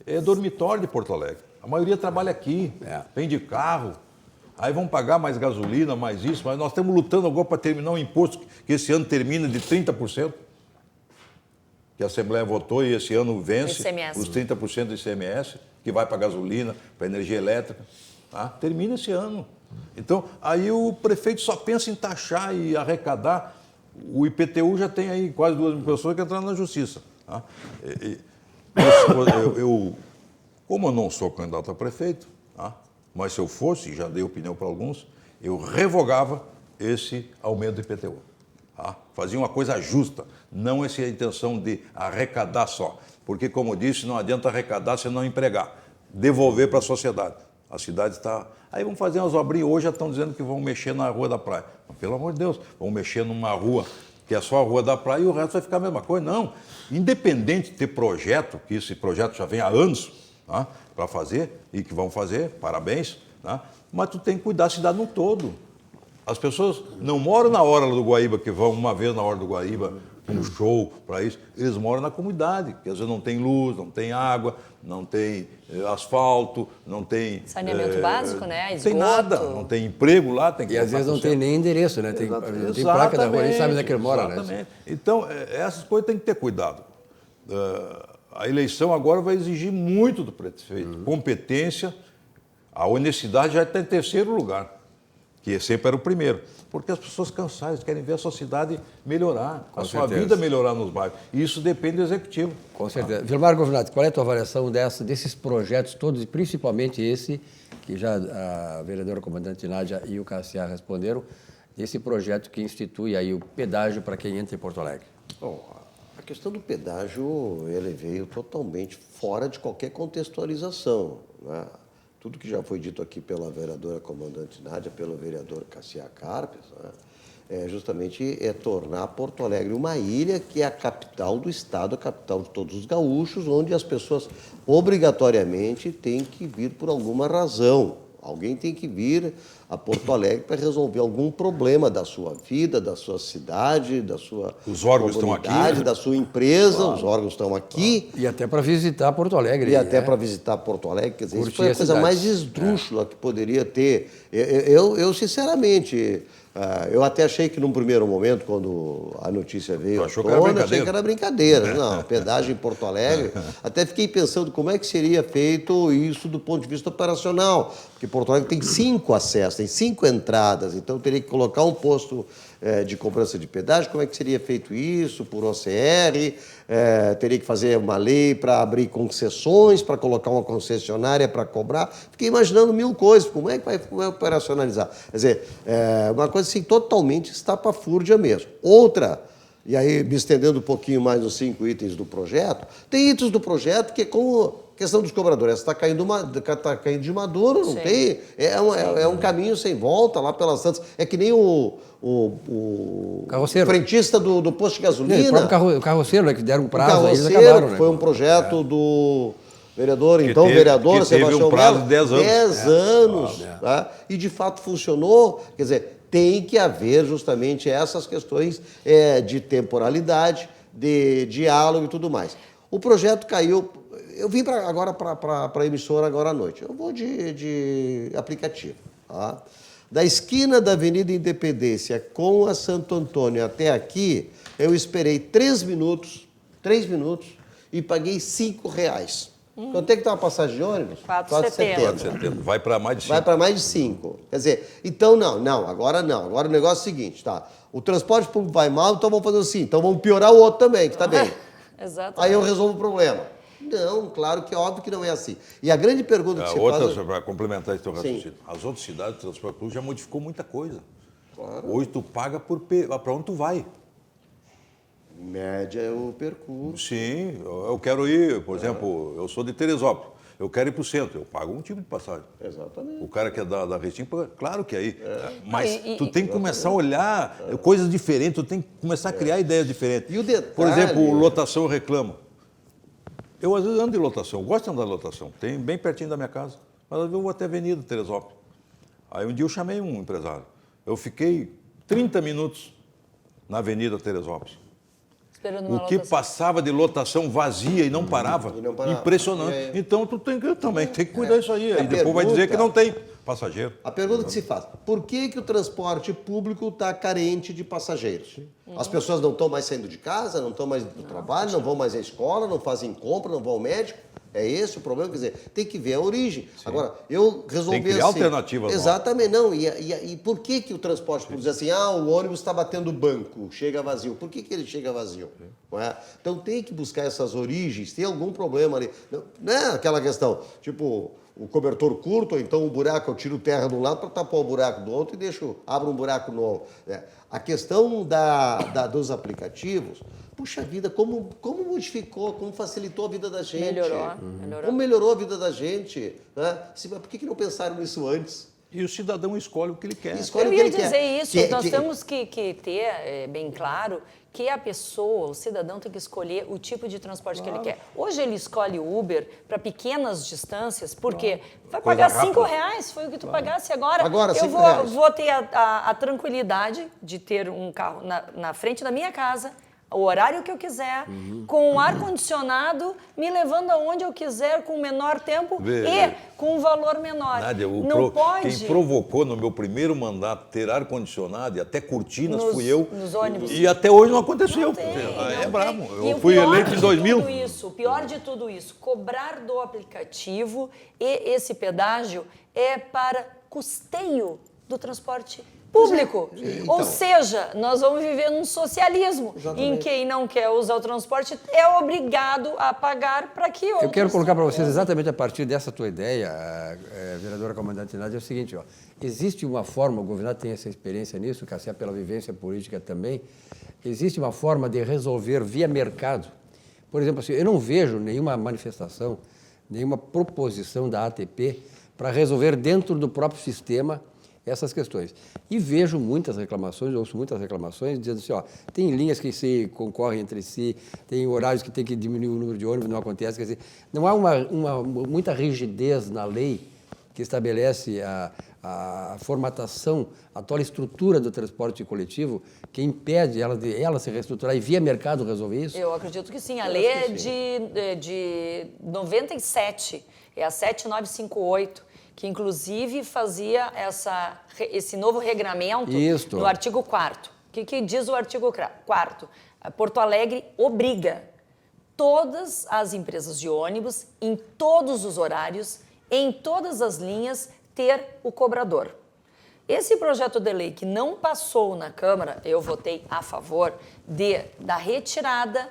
é dormitório de Porto Alegre. A maioria trabalha aqui, vem de carro, aí vão pagar mais gasolina, mais isso, mas nós estamos lutando agora para terminar um imposto que esse ano termina de 30%. Que a Assembleia votou e esse ano vence os 30% do ICMS, que vai para a gasolina, para a energia elétrica. Tá? Termina esse ano. Então, aí o prefeito só pensa em taxar e arrecadar. O IPTU já tem aí quase 2 mil pessoas que entraram na justiça. Tá? Como eu não sou candidato a prefeito, tá? Mas se eu fosse, já dei opinião para alguns, eu revogava esse aumento do IPTU. Tá? Fazia uma coisa justa, não essa intenção de arrecadar só. Porque, como eu disse, não adianta arrecadar se não empregar. Devolver para a sociedade. A cidade está... Aí vão fazer umas obrinhas, hoje já estão dizendo que vão mexer na Rua da Praia. Mas, pelo amor de Deus, vão mexer numa rua que é só a Rua da Praia e o resto vai ficar a mesma coisa. Não, independente de ter projeto, que esse projeto já vem há anos, tá? Para fazer, e que vão fazer, parabéns, tá? Mas tu tem que cuidar da cidade no todo. As pessoas não moram na Orla do Guaíba, que vão uma vez na Orla do Guaíba, para um show, para isso. Eles moram na comunidade, que às vezes não tem luz, não tem água, não tem asfalto, não tem... Saneamento básico, né? Não tem nada, não tem emprego lá. Tem que e às vezes não tem nem endereço, né? Tem placa da rua, nem sabe onde é que ele mora, né? Então, essas coisas tem que ter cuidado. A eleição agora vai exigir muito do prefeito. Competência, a honestidade já está em terceiro lugar. Que sempre era o primeiro, porque as pessoas cansadas querem ver a sua cidade melhorar, a sua vida melhorar nos bairros. E isso depende do executivo. Com certeza. Vilmar Govinato, qual é a tua avaliação desses projetos todos, e principalmente esse, que já a vereadora comandante Nádia e o Cassiar responderam, esse projeto que institui aí o pedágio para quem entra em Porto Alegre? Bom, a questão do pedágio, ele veio totalmente fora de qualquer contextualização, né? Tudo que já foi dito aqui pela vereadora comandante Nádia, pelo vereador Cassiar Carpes, né, justamente tornar Porto Alegre uma ilha que é a capital do estado, a capital de todos os gaúchos, onde as pessoas obrigatoriamente têm que vir por alguma razão. Alguém tem que vir a Porto Alegre para resolver algum problema da sua vida, da sua cidade, da sua Os órgãos estão aqui, né? da sua empresa, os órgãos estão aqui. E até para visitar Porto Alegre. E até para visitar Porto Alegre, quer dizer, isso foi a coisa mais esdrúxula que poderia ter. Eu sinceramente, eu até achei que num primeiro momento, quando a notícia veio, achei que era brincadeira. Não, pedágio em Porto Alegre. Até fiquei pensando como é que seria feito isso do ponto de vista operacional, porque Porto Alegre tem 5 acessos, tem 5 entradas, então teria que colocar um posto de cobrança de pedágio. Como é que seria feito isso por OCR? Teria que fazer uma lei para abrir concessões, para colocar uma concessionária para cobrar. Fiquei imaginando 1000 coisas, como é que vai operacionalizar? Quer dizer, uma coisa assim totalmente estapafúrdia mesmo. Outra, e aí me estendendo um pouquinho mais nos 5 itens do projeto, tem itens do projeto que é como questão dos cobradores. Está caindo de maduro, não tem? É um caminho sem volta lá pelas Santas. É que nem o frentista do posto de gasolina. O carroceiro, né, que deram um prazo, eles acabaram, né? Foi um projeto do vereador, vereador Sebastião um prazo de 10 anos. 10 anos. Tá? E de fato funcionou. Quer dizer, tem que haver justamente essas questões de temporalidade, de diálogo e tudo mais. O projeto caiu. Eu vim agora para a emissora agora à noite. Eu vou de aplicativo. Tá? Da esquina da Avenida Independência com a Santo Antônio até aqui, eu esperei 3 minutos e paguei R$5. Quanto é que está uma passagem de ônibus? R$4,70. Vai para mais de 5. Vai para mais de 5. Quer dizer, então agora não. Agora o negócio é o seguinte, tá? O transporte público vai mal, então vamos fazer assim. Então vamos piorar o outro também, que está bem. Exatamente. Aí eu resolvo o problema. Não, claro que é óbvio que não é assim. E a grande pergunta que se faz... Para complementar esse teu raciocínio, as outras cidades, o transporte público já modificou muita coisa. Claro. Hoje tu paga para onde tu vai. Em média é o percurso. Sim, eu quero ir, por exemplo, eu sou de Teresópolis, eu quero ir para o centro, eu pago um tipo de passagem. Exatamente. O cara que é da Restinga, claro que é aí. Mas tu tem que começar a olhar coisas diferentes, tu tem que começar a criar ideias diferentes. E o detalhe... Por exemplo, lotação eu reclamo. Eu às vezes ando de lotação, eu gosto de andar de lotação, tem bem pertinho da minha casa, mas às vezes eu vou até a Avenida Teresópolis. Aí um dia eu chamei um empresário, eu fiquei 30 minutos na Avenida Teresópolis. O que passava de lotação vazia e não parava, impressionante. Então tu tem que cuidar disso aí. E depois vai dizer que não tem passageiro. A pergunta que se faz, por que o transporte público está carente de passageiros? As pessoas não estão mais saindo de casa, não estão mais do trabalho, não vão mais à escola, não fazem compra, não vão ao médico. É esse o problema? Quer dizer, tem que ver a origem. Sim. Agora, eu resolvi tem que criar alternativas. Exatamente, não. E por que o transporte público diz assim, o ônibus está batendo banco, chega vazio. Por que ele chega vazio? Não é? Então tem que buscar essas origens, tem algum problema ali. Não é aquela questão, tipo, o cobertor curto, ou então o buraco, eu tiro terra de um lado para tapar o buraco do outro e abro um buraco novo. A questão dos aplicativos... Puxa vida, como modificou, como facilitou a vida da gente. Melhorou. Como melhorou a vida da gente. Né? Por que não pensaram nisso antes? E o cidadão escolhe o que ele quer. Eu ia dizer isso, nós temos que ter bem claro que a pessoa, o cidadão, tem que escolher o tipo de transporte que ele quer. Hoje ele escolhe o Uber para pequenas distâncias, porque vai pagar R$5, foi o que tu pagasse agora. Eu vou ter a tranquilidade de ter um carro na frente da minha casa, o horário que eu quiser, com um ar-condicionado, me levando aonde eu quiser, com o menor tempo e com um valor menor. Nádia, pode... Quem provocou no meu primeiro mandato ter ar-condicionado e até cortinas fui eu. Nos ônibus. E até hoje não aconteceu. Bravo. Eu fui eleito em 2000. O pior de tudo isso, cobrar do aplicativo e esse pedágio é para custeio do transporte público. Então, ou seja, nós vamos viver num socialismo em que quem não quer usar o transporte é obrigado a pagar para que outros... Eu quero colocar para vocês exatamente a partir dessa tua ideia, vereadora comandante Nádia, é o seguinte, existe uma forma, o governador tem essa experiência nisso, Cassiá, pela vivência política também, existe uma forma de resolver via mercado. Por exemplo, assim, eu não vejo nenhuma manifestação, nenhuma proposição da ATP para resolver dentro do próprio sistema essas questões. E vejo muitas reclamações, ouço muitas reclamações, dizendo assim, ó, tem linhas que se concorrem entre si, tem horários que tem que diminuir o número de ônibus, não acontece. Quer dizer, não há muita rigidez na lei que estabelece a formatação, a atual estrutura do transporte coletivo, que impede ela se reestruturar e via mercado resolver isso? Eu acredito que sim. A lei é de 97, é a 7958, que inclusive fazia esse novo regramento no artigo 4º. O que diz o artigo 4º? Porto Alegre obriga todas as empresas de ônibus, em todos os horários, em todas as linhas, ter o cobrador. Esse projeto de lei que não passou na Câmara, eu votei a favor da retirada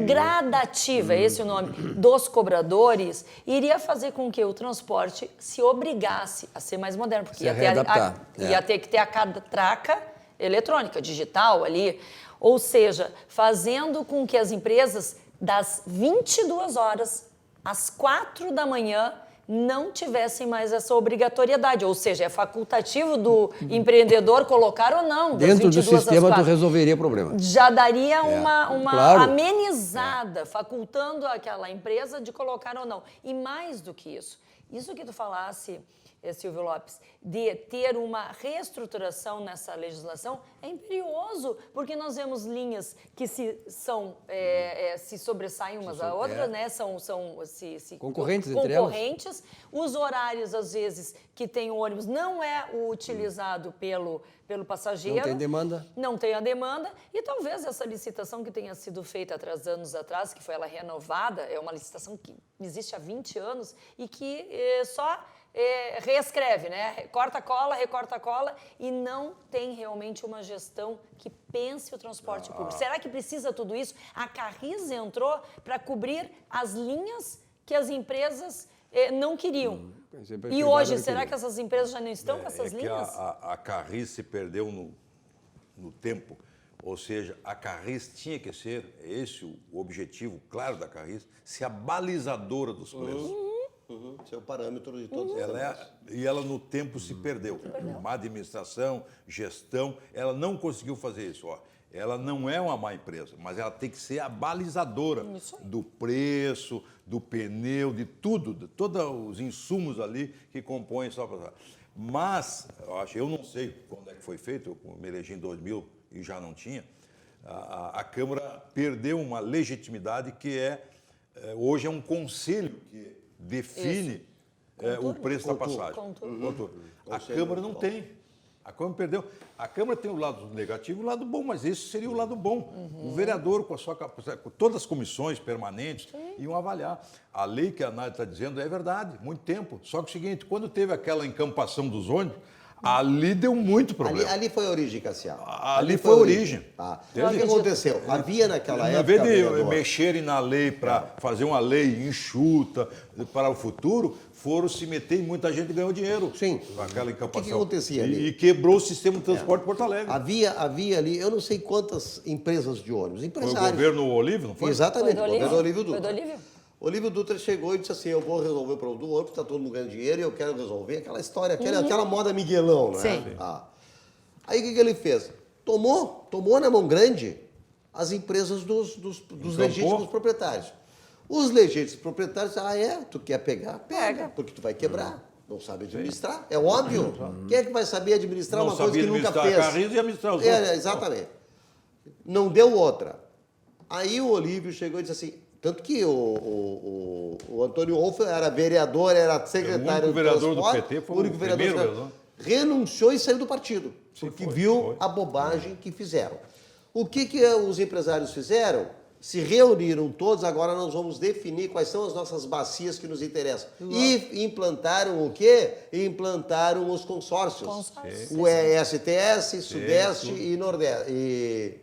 gradativa, esse é o nome, dos cobradores, iria fazer com que o transporte se obrigasse a ser mais moderno, porque ia ter que ter a catraca eletrônica, digital ali, ou seja, fazendo com que as empresas das 22 horas às 4 da manhã não tivessem mais essa obrigatoriedade, ou seja, é facultativo do empreendedor colocar ou não. Dentro do sistema tu resolveria o problema. Já daria uma amenizada, facultando aquela empresa de colocar ou não. E mais do que isso que tu falasse, Silvio Lopes, de ter uma reestruturação nessa legislação é imperioso, porque nós vemos linhas que se sobressaem umas a outras, né? São concorrentes entre elas. Os horários, às vezes, que tem o ônibus não é utilizado pelo passageiro. Não tem demanda. Não tem a demanda. E talvez essa licitação que tenha sido feita há anos atrás, que foi ela renovada, é uma licitação que existe há 20 anos e que só reescreve, né? Recorta a cola e não tem realmente uma gestão que pense o transporte público. Será que precisa tudo isso? A Carris entrou para cobrir as linhas que as empresas não queriam. E hoje, será que essas empresas já não estão com essas linhas? A Carris se perdeu no tempo. Ou seja, a Carris tinha que ser, esse o objetivo claro da Carris, ser a balizadora dos preços. Esse é o parâmetro de todos os E ela no tempo se perdeu. Má administração, gestão, ela não conseguiu fazer isso. Ó. Ela não é uma má empresa, mas ela tem que ser a balizadora do preço, do pneu, de tudo, de todos os insumos ali que compõem só para. Mas, eu não sei quando é que foi feito, eu me elegi em 2000 e já não tinha, a Câmara perdeu uma legitimidade que hoje é um conselho que define o preço da passagem. A Câmara não tem. A Câmara perdeu. A Câmara tem o lado negativo e o lado bom, mas esse seria o lado bom. O vereador, com a sua capacidade, com todas as comissões permanentes, iam avaliar. A lei que a Nádia está dizendo é verdade, muito tempo. Só que o seguinte, quando teve aquela encampação dos ônibus, ali deu muito problema. Ali foi a origem, Cassiano. Ali foi a origem. O que aconteceu? Havia naquela época... Em vez de mexerem na lei para fazer uma lei enxuta para o futuro, foram se meter e muita gente ganhou dinheiro. Sim. Com aquela encampação. O que acontecia ali? E quebrou o sistema de transporte de Porto Alegre. Havia ali, eu não sei quantas empresas de ônibus, empresários. Foi o governo Olívio, não foi? Exatamente, o governo Olívio Dutra. Foi do Olívio? Olívio Dutra chegou e disse assim, eu vou resolver o problema do ônibus, está todo mundo ganhando dinheiro e eu quero resolver aquela história, aquela moda Miguelão, né? Sim. Aí o que ele fez? Tomou na mão grande as empresas dos legítimos proprietários. Os legítimos proprietários, tu quer pegar? Pega, porque tu vai quebrar. Não sabe administrar, é óbvio. Quem é que vai saber administrar uma coisa que nunca fez? Não sabia administrar a Carris e administrar os outros. Exatamente. Não deu outra. Aí o Olívio chegou e disse assim, tanto que o Antônio Wolff era vereador, era secretário do vereador do PT, foi o único vereador. Renunciou e saiu do partido, porque viu a bobagem que fizeram. O que os empresários fizeram? Se reuniram todos, agora nós vamos definir quais são as nossas bacias que nos interessam. E implantaram o quê? Implantaram os consórcios. O STS, Sudeste e Nordeste.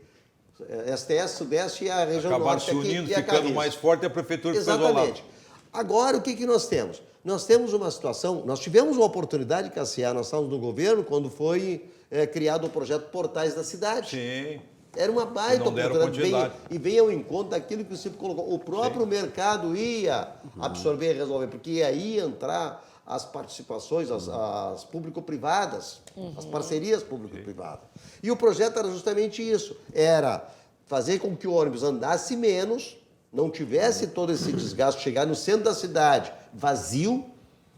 STS, Sudeste e a região Acabaram Norte. se unindo, aqui, ficando mais forte, a prefeitura ficou isolada. Exatamente. Agora, o que nós temos? Nós temos uma situação, nós tivemos uma oportunidade, Cassiano, nós estávamos no governo, quando foi criado o projeto Portais da Cidade. Sim. Era uma baita oportunidade. E veio ao encontro daquilo que o Cipo colocou. O próprio mercado ia absorver e resolver, porque aí ia entrar as participações, as público-privadas, as parcerias público-privadas. E o projeto era justamente isso, era fazer com que o ônibus andasse menos, não tivesse todo esse desgaste, chegar no centro da cidade vazio,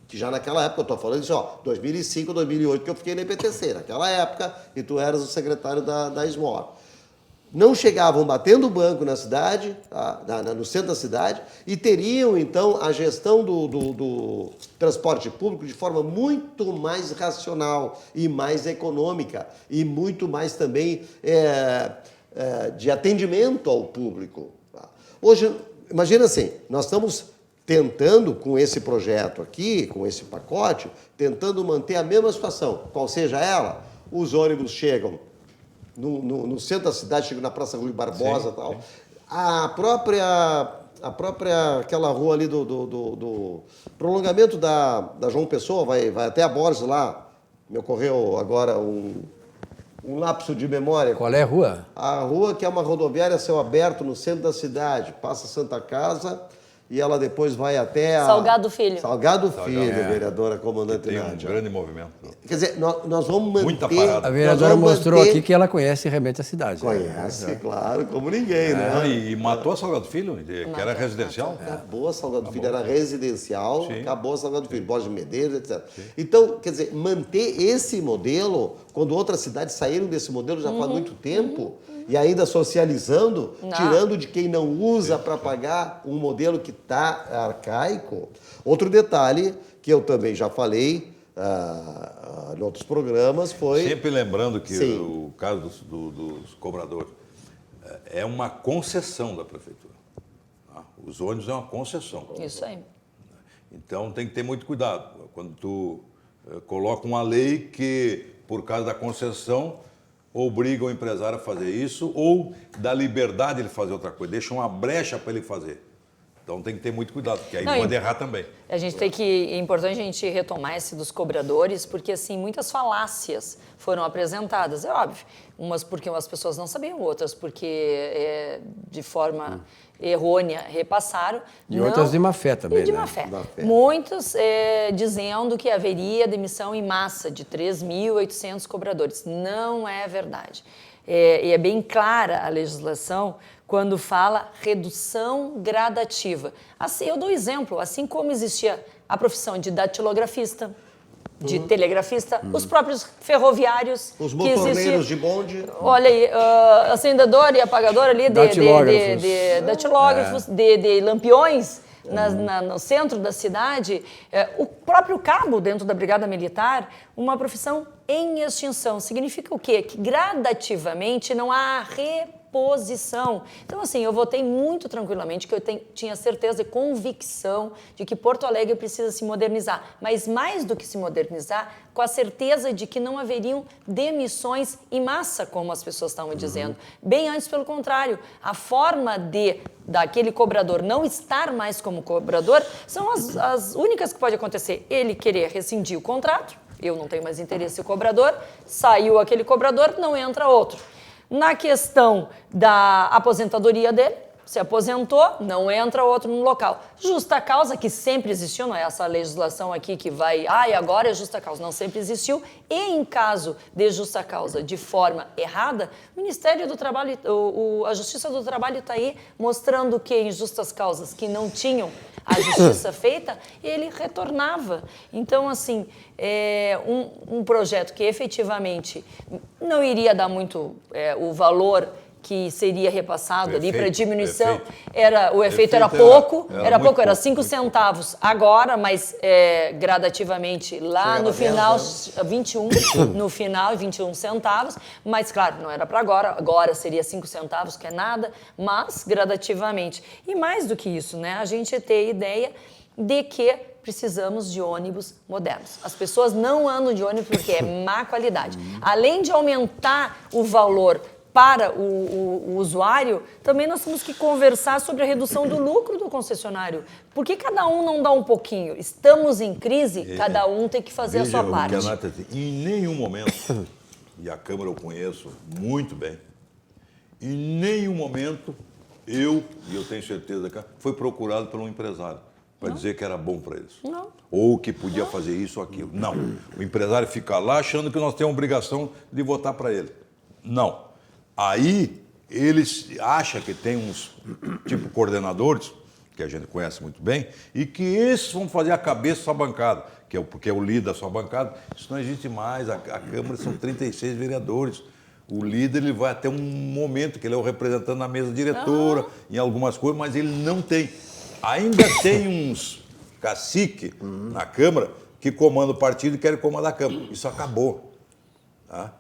que já naquela época, eu estou falando isso, 2005, 2008, que eu fiquei na IPTC, naquela época, e tu eras o secretário da Esmor. Não chegavam batendo banco na cidade, no centro da cidade, e teriam, então, a gestão do transporte público de forma muito mais racional e mais econômica, e muito mais também de atendimento ao público. Hoje, imagina assim, nós estamos tentando, com esse projeto aqui, com esse pacote, tentando manter a mesma situação, qual seja ela, os ônibus chegam no centro da cidade, chegam na Praça Rui Barbosa e tal. Sim. A própria aquela rua ali do prolongamento da João Pessoa, vai até a Borges lá. Me ocorreu agora um lapso de memória. Qual é a rua? A rua que é uma rodoviária a céu aberto no centro da cidade. Passa Santa Casa e ela depois vai até a... Salgado Filho. Salgado Filho, vereadora comandante Nádia. Tem um grande movimento. Quer dizer, nós vamos manter... Muita parada. A vereadora mostrou aqui que ela conhece realmente a cidade. Conhece, claro, como ninguém, né? E matou a Salgado Filho, que era residencial. Acabou a Salgado Filho, era residencial, Sim. acabou a Salgado Filho, Borges de Medeiros, etc. Sim. Então, quer dizer, manter esse modelo, quando outras cidades saíram desse modelo já faz muito tempo, e ainda socializando, tirando de quem não usa para pagar um modelo que está arcaico. Outro detalhe, que eu também já falei em outros programas, foi... Sempre lembrando que o caso dos cobradores é uma concessão da prefeitura. Os ônibus é uma concessão. Isso aí. Então tem que ter muito cuidado. Quando tu coloca uma lei que, por causa da concessão, obriga o empresário a fazer isso ou dá liberdade de ele fazer outra coisa, deixa uma brecha para ele fazer. Então tem que ter muito cuidado, porque aí pode errar também. A gente tem que, é importante a gente retomar esse dos cobradores, porque assim, muitas falácias foram apresentadas, é óbvio. Umas porque as pessoas não sabiam, outras porque de forma errônea repassaram. E outras de má fé também, de má fé. Muitos dizendo que haveria demissão em massa de 3.800 cobradores. Não é verdade. E é bem clara a legislação quando fala redução gradativa. Assim, eu dou exemplo, assim como existia a profissão de datilografista, de telegrafista, os próprios ferroviários. Os motorneiros de bonde. Olha aí, acendedor e apagador ali de datilógrafos, de lampiões no centro da cidade. O próprio cabo dentro da Brigada Militar, uma profissão em extinção. Significa o quê? Que gradativamente não há reposição. Então, assim, eu votei muito tranquilamente, que eu tinha certeza e convicção de que Porto Alegre precisa se modernizar. Mas mais do que se modernizar, com a certeza de que não haveriam demissões em massa, como as pessoas estavam dizendo. Bem antes, pelo contrário, a forma daquele cobrador não estar mais como cobrador são as únicas que pode acontecer. Ele querer rescindir o contrato, eu não tenho mais interesse em cobrador, saiu aquele cobrador, não entra outro. Na questão da aposentadoria dele, se aposentou, não entra outro no local. Justa causa, que sempre existiu, não é essa legislação aqui que vai, agora é justa causa, não sempre existiu. E em caso de justa causa de forma errada, o Ministério do Trabalho, a Justiça do Trabalho está aí mostrando que em justas causas que não tinham a justiça feita, ele retornava. Então, assim, um projeto que efetivamente não iria dar muito o valor que seria repassado ali para diminuição, o efeito era pouco, era 5 centavos agora, mas gradativamente lá no final, 21, no final 21 centavos, mas claro, não era para agora seria 5 centavos, que é nada, mas gradativamente. E mais do que isso, né, a gente ter ideia de que precisamos de ônibus modernos. As pessoas não andam de ônibus porque é má qualidade. Além de aumentar o valor para o usuário, também nós temos que conversar sobre a redução do lucro do concessionário. Por que cada um não dá um pouquinho? Estamos em crise, cada um tem que fazer a sua parte. Em nenhum momento, e a Câmara eu conheço muito bem, Em nenhum momento eu tenho certeza que foi procurado por um empresário para dizer que era bom para eles. Não. Ou que podia fazer isso ou aquilo. Não. O empresário fica lá achando que nós temos a obrigação de votar para ele. Não. Aí eles acham que tem uns tipo coordenadores, que a gente conhece muito bem, e que esses vão fazer a cabeça da sua bancada, porque é o líder da sua bancada. Isso não existe mais. A Câmara são 36 vereadores. O líder ele vai até um momento que ele é o representante na mesa diretora, em algumas coisas, mas ele não tem. Ainda tem uns cacique na Câmara que comandam o partido e querem comandar a Câmara. Isso acabou. Tá?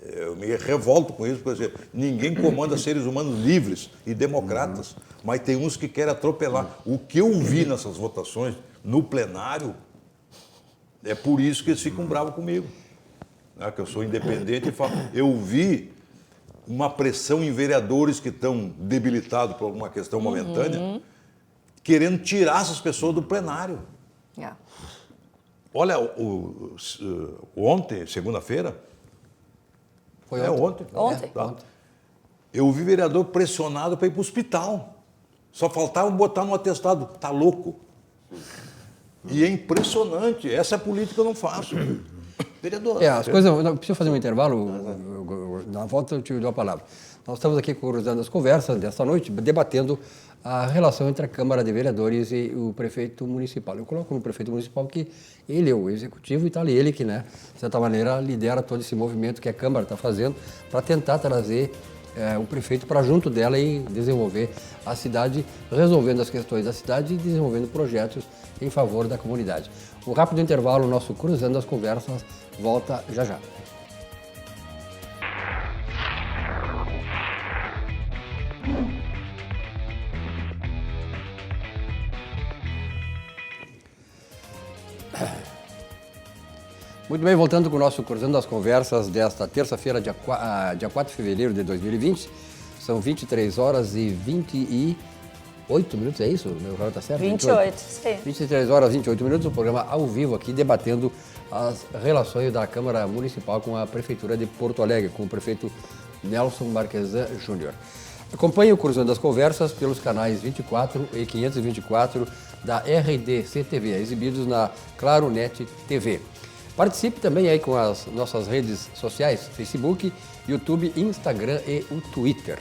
Eu me revolto com isso, porque ninguém comanda seres humanos livres e democratas, mas tem uns que querem atropelar. O que eu vi nessas votações, no plenário, é por isso que eles ficam bravos comigo. Que eu sou independente e falo, eu vi uma pressão em vereadores que estão debilitados por alguma questão momentânea, querendo tirar essas pessoas do plenário. Yeah. Olha, ontem, segunda-feira, Foi ontem. Tá. Eu vi vereador pressionado para ir para o hospital. Só faltava botar no atestado, tá louco. E é impressionante, essa é a política que eu não faço. Vereador. As coisas. Preciso fazer um intervalo. Na volta eu te dou a palavra. Nós estamos aqui cruzando as conversas desta noite, debatendo a relação entre a Câmara de Vereadores e o prefeito municipal. Eu coloco no prefeito municipal que ele é o executivo e tal, e ele que, né, de certa maneira, lidera todo esse movimento que a Câmara está fazendo para tentar trazer o prefeito para junto dela e desenvolver a cidade, resolvendo as questões da cidade e desenvolvendo projetos em favor da comunidade. Um rápido intervalo, nosso Cruzando as Conversas volta já já. Muito bem, voltando com o nosso Cruzando as Conversas desta terça-feira, dia 4 de fevereiro de 2020. São 23 horas e 28 minutos, é isso? Meu relógio está certo? 28, sim. 23 horas e 28 minutos, o programa ao vivo aqui, debatendo as relações da Câmara Municipal com a Prefeitura de Porto Alegre, com o prefeito Nelson Marquesan Júnior. Acompanhe o Cruzando as Conversas pelos canais 24 e 524 da RDC TV, exibidos na Claro Net TV. Participe também aí com as nossas redes sociais, Facebook, YouTube, Instagram e o Twitter.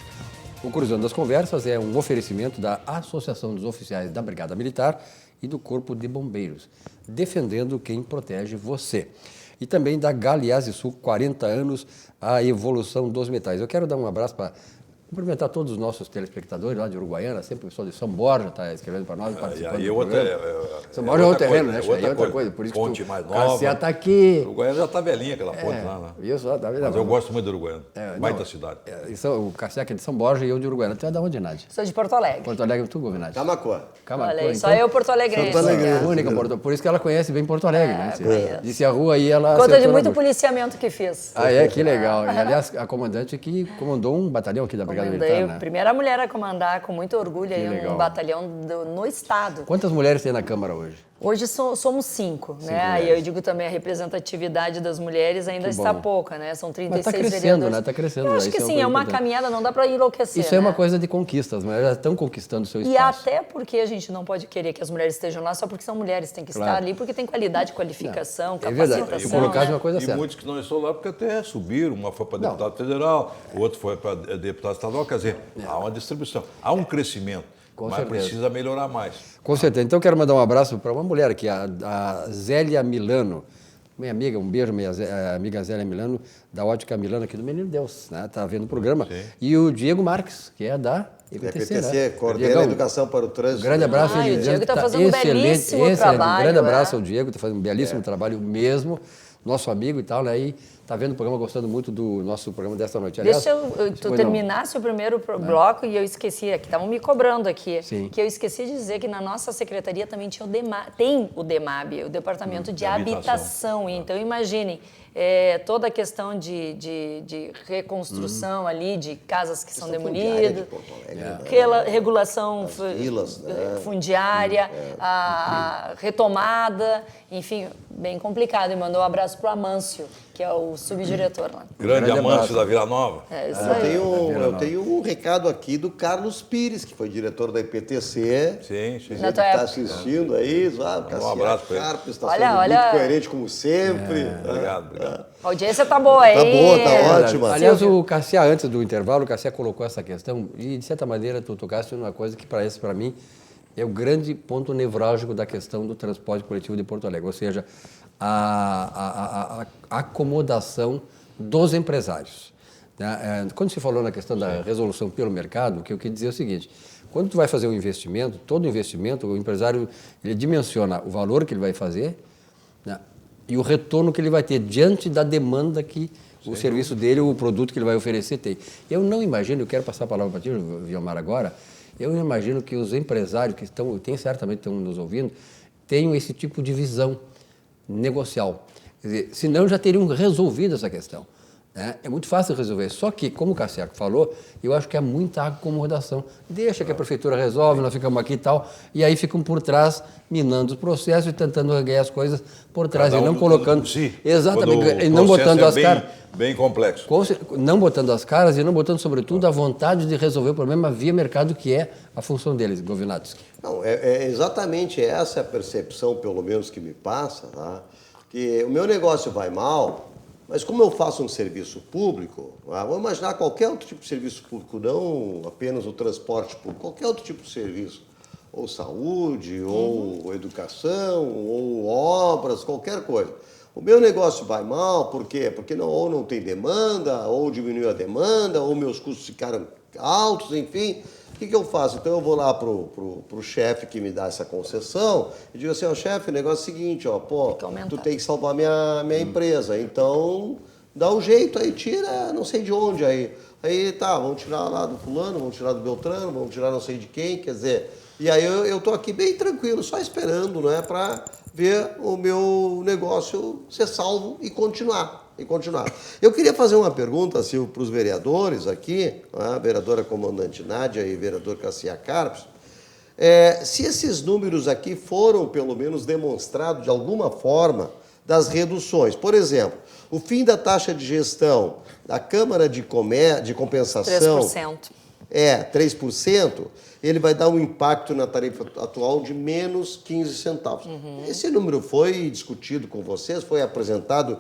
O Cruzando as Conversas é um oferecimento da Associação dos Oficiais da Brigada Militar e do Corpo de Bombeiros, defendendo quem protege você. E também da Galeazzi Sul, 40 anos, a evolução dos metais. Eu quero dar um abraço para cumprimentar todos os nossos telespectadores lá de Uruguaiana, sempre o pessoal de São Borja está escrevendo para nós, participando do programa. São Borja é outro terreno, né? É outra coisa, por isso ponte que mais nova. Cassia está aqui. Uruguaiana já está velhinha aquela ponte lá, né? Isso, tá vendo? Mas eu gosto muito do Uruguaiana, baita cidade. O Cassia é de São Borja e eu de Uruguaiana. Tu é da onde, Nádia? Sou de Porto Alegre. Porto Alegre, tu, Govinati? Camaquã. Olha aí, só eu Porto Alegrense. Porto Alegre, única, por isso que ela conhece bem Porto Alegre, né? conheço. Disse a rua aí, ela... Conta de acertou na muito busca. policiamento que fiz. Ah, é? Que legal. E, aliás, a comandante que comandou um batalhão aqui da Brigada Militar, né? Primeira mulher a comandar com muito orgulho aí legal. um batalhão no estado. Quantas mulheres tem na Câmara hoje? Hoje somos 5, né? E eu digo também a representatividade das mulheres ainda está pouca, né? São 36 Mas tá crescendo, vereadores. né? Tá crescendo. Eu acho Isso que é uma sim, coisa é uma importante. caminhada, não dá para enlouquecer, Isso é uma né? coisa de conquista, as mulheres estão conquistando o seu espaço. E até porque a gente não pode querer que as mulheres estejam lá só porque são mulheres, tem que estar ali porque tem qualidade, qualificação, É verdade. capacitação. E colocar né? uma coisa E certa. muitos que não estão lá porque até subiram, uma foi para deputado federal, o outro foi para deputado estadual, quer dizer, há uma distribuição, há um crescimento, mas certeza. precisa melhorar mais. Com certeza. Então, eu quero mandar um abraço para uma mulher aqui, a Zélia Milano. Minha amiga, um beijo, minha amiga Zélia Milano, da Ótica Milano aqui do Menino Deus, né? Tá vendo o programa. Sim. E o Diego Marques, que é da EPTC, né? coordena Diegão, a educação para o trânsito. grande abraço. Ah, ele o Diego tá tá fazendo um belíssimo trabalho, Um grande abraço é. ao Diego, está fazendo um belíssimo trabalho mesmo, nosso amigo e tal, né? E tá vendo o programa, gostando muito do nosso programa desta noite. Aliás, Deixa tu terminasse o primeiro bloco e eu esqueci, que estavam me cobrando aqui, Sim. que eu esqueci de dizer que na nossa secretaria também tinha tem o DEMAB, o Departamento de Habitação. Então, imaginem, toda a questão de reconstrução ali, de casas que são demolidas, regulação vilas, né? fundiária, a retomada, enfim, bem complicado. E mandou um abraço para o Amâncio, que é o subdiretor lá. Grande amante da Vila Nova. É isso aí. Eu tenho um recado aqui do Carlos Pires, que foi diretor da IPTC. Sim. Ele que está assistindo aí. Um abraço para ele. Carpes está sendo muito coerente, como sempre. Obrigado. A audiência tá boa aí. Tá boa, tá ótima. Aliás, o Cassiá, antes do intervalo, o Cassiá colocou essa questão e, de certa maneira, tu tocaste numa coisa que, para mim, é o grande ponto nevrálgico da questão do transporte coletivo de Porto Alegre, ou seja, a acomodação dos empresários. Quando se falou na questão da resolução pelo mercado, o que eu queria dizer é o seguinte: quando tu vai fazer um investimento, todo investimento, o empresário ele dimensiona o valor que ele vai fazer, né, e o retorno que ele vai ter diante da demanda que o serviço dele, o produto que ele vai oferecer tem. Eu não imagino, eu quero passar a palavra para ti, Vilmar, agora, eu imagino que os empresários que certamente estão nos ouvindo, tenham esse tipo de visão negocial. Quer dizer, senão já teriam resolvido essa questão. É muito fácil resolver. Só que, como o Cassiaco falou, eu acho que há muita acomodação. Deixa que a prefeitura resolve, nós ficamos aqui e tal, e aí ficam por trás, minando os processos e tentando ganhar as coisas por trás, e não colocando... Exatamente, e não botando as caras... Bem complexo. Não botando as caras e não botando, sobretudo, a vontade de resolver o problema via mercado, que é a função deles, Govinatsky. Não, é exatamente essa a percepção, pelo menos, que me passa, tá? Que o meu negócio vai mal, mas como eu faço um serviço público, vamos imaginar qualquer outro tipo de serviço público, não apenas o transporte público, qualquer outro tipo de serviço, ou saúde, ou educação, ou obras, qualquer coisa. O meu negócio vai mal, por quê? Porque ou não tem demanda, ou diminuiu a demanda, ou meus custos ficaram altos, enfim. O que eu faço? Então eu vou lá pro chefe que me dá essa concessão e digo assim: chefe, o negócio é o seguinte, tu tem que salvar minha empresa, então dá um jeito aí, tira não sei de onde aí. Aí tá, vamos tirar lá do fulano, vamos tirar do Beltrano, vamos tirar não sei de quem, quer dizer... E aí eu tô aqui bem tranquilo, só esperando, né, para ver o meu negócio ser salvo e continuar. Eu queria fazer uma pergunta, Silvio, para os vereadores aqui, a vereadora comandante Nádia e o vereador Cassiá Carpes, se esses números aqui foram, pelo menos, demonstrados de alguma forma das reduções. Por exemplo, o fim da taxa de gestão da Câmara de Compensação... 3%. 3%, ele vai dar um impacto na tarifa atual de menos 15 centavos. Esse número foi discutido com vocês, foi apresentado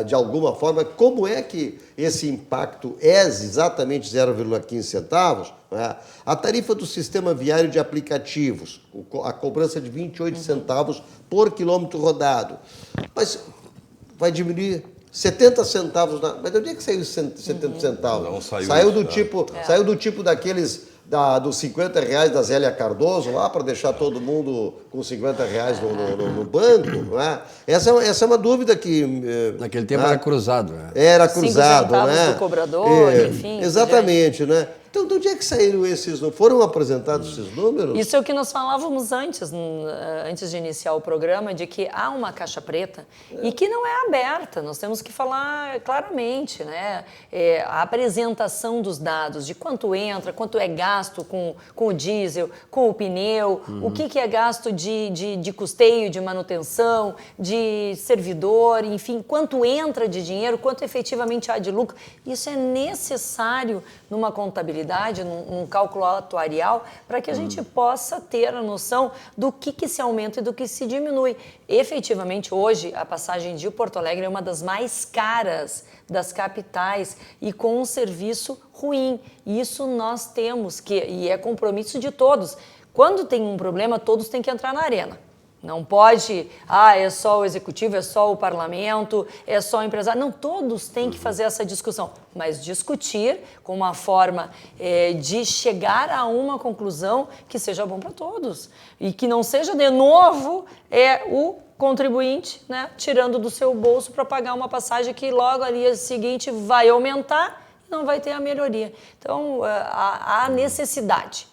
de alguma forma. Como é que esse impacto é exatamente 0,15 centavos? A tarifa do sistema viário de aplicativos, a cobrança de 28 centavos por quilômetro rodado. Mas vai diminuir 70 centavos. Mas de onde é que saiu os 70 centavos? Não saiu. Saiu do tipo daqueles dos 50 reais da Zélia Cardoso lá para deixar todo mundo com 50 reais no banco, não é? Essa é uma dúvida que... Naquele tempo era cruzado. Era cruzado, 5 centavos do cobrador, enfim. Exatamente, né? Então, de onde é que saíram esses números? Foram apresentados esses números? Isso é o que nós falávamos antes de iniciar o programa, de que há uma caixa preta e que não é aberta. Nós temos que falar claramente, né? A apresentação dos dados, de quanto entra, quanto é gasto com o diesel, com o pneu, o que é gasto de custeio, de manutenção, de servidor, enfim, quanto entra de dinheiro, quanto efetivamente há de lucro. Isso é necessário numa contabilidade, num cálculo atuarial, para que a gente possa ter a noção do que se aumenta e do que se diminui. Efetivamente, hoje, a passagem de Porto Alegre é uma das mais caras das capitais e com um serviço ruim. Isso nós temos e é compromisso de todos. Quando tem um problema, todos têm que entrar na arena. Não pode, é só o executivo, é só o parlamento, é só o empresário. Não, todos têm que fazer essa discussão, mas discutir com uma forma de chegar a uma conclusão que seja bom para todos. E que não seja, de novo, o contribuinte, né, tirando do seu bolso para pagar uma passagem que logo ali seguinte vai aumentar e não vai ter a melhoria. Então, há necessidade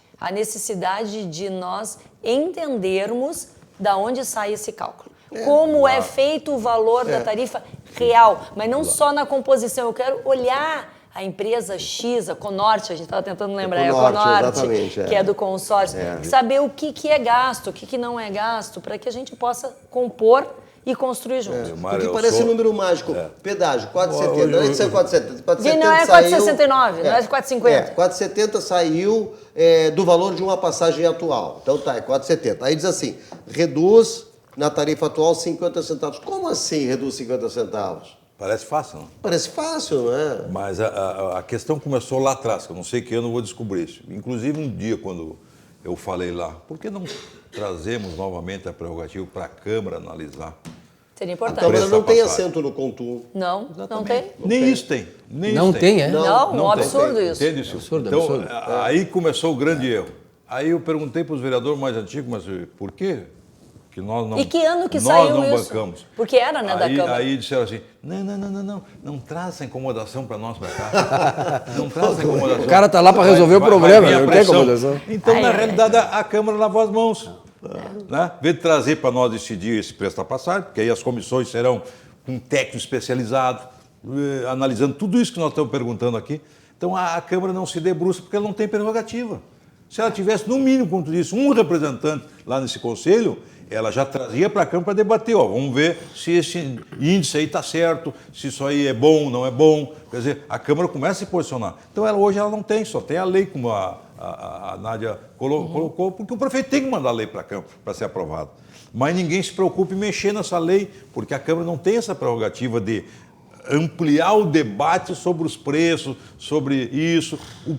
de nós entendermos da onde sai esse cálculo. Como é feito o valor da tarifa real, mas não só na composição. Eu quero olhar a empresa X, a Conorte, a gente estava tentando lembrar, a Conorte, que é do consórcio, saber o que é gasto, o que não é gasto, para que a gente possa compor e construir junto. Porque parece número mágico. Pedágio, 4,70. Não é de ser 4,70. 4,70 Não é 4,69, não é 4,50. 4,70 saiu do valor de uma passagem atual. Então tá, é 4,70. Aí diz assim, reduz na tarifa atual 50 centavos. Como assim reduz 50 centavos? Parece fácil, não? Parece fácil, não é? Mas a questão começou lá atrás, que eu não sei que ano eu vou descobrir isso. Inclusive, um dia, quando eu falei lá, por que não trazemos novamente a prerrogativa para a Câmara analisar? Seria A importante. Câmara não tem assento no CONTUR. Não tem. Nem isso tem. Não tem, é? Não, um tem. absurdo isso. Entende isso? Absurdo, Então, absurdo. aí começou o grande erro. Aí eu perguntei para os vereadores mais antigos, mas por quê? Que nós não, E que ano que nós saiu não isso? bancamos. Porque era, né, da Câmara. Aí disseram assim, não traz essa incomodação para nós para cá. Não traz essa incomodação. O cara está lá para resolver o problema, vir a não tem pressão. incomodação. Então, na realidade, a Câmara lavou as mãos. Né? Em vez de trazer para nós decidir esse preço da passagem, porque aí as comissões serão com um técnico especializado, analisando tudo isso que nós estamos perguntando aqui. Então, a Câmara não se debruça porque ela não tem prerrogativa. Se ela tivesse, no mínimo, como tu disse, um representante lá nesse conselho, ela já trazia para a Câmara para debater. Vamos ver se esse índice aí está certo, se isso aí é bom, não é bom. Quer dizer, a Câmara começa a se posicionar. Então, hoje ela não tem, só tem a lei, como a Nádia colocou, porque o prefeito tem que mandar a lei para a Câmara para ser aprovada. Mas ninguém se preocupa em mexer nessa lei, porque a Câmara não tem essa prerrogativa de ampliar o debate sobre os preços, sobre isso.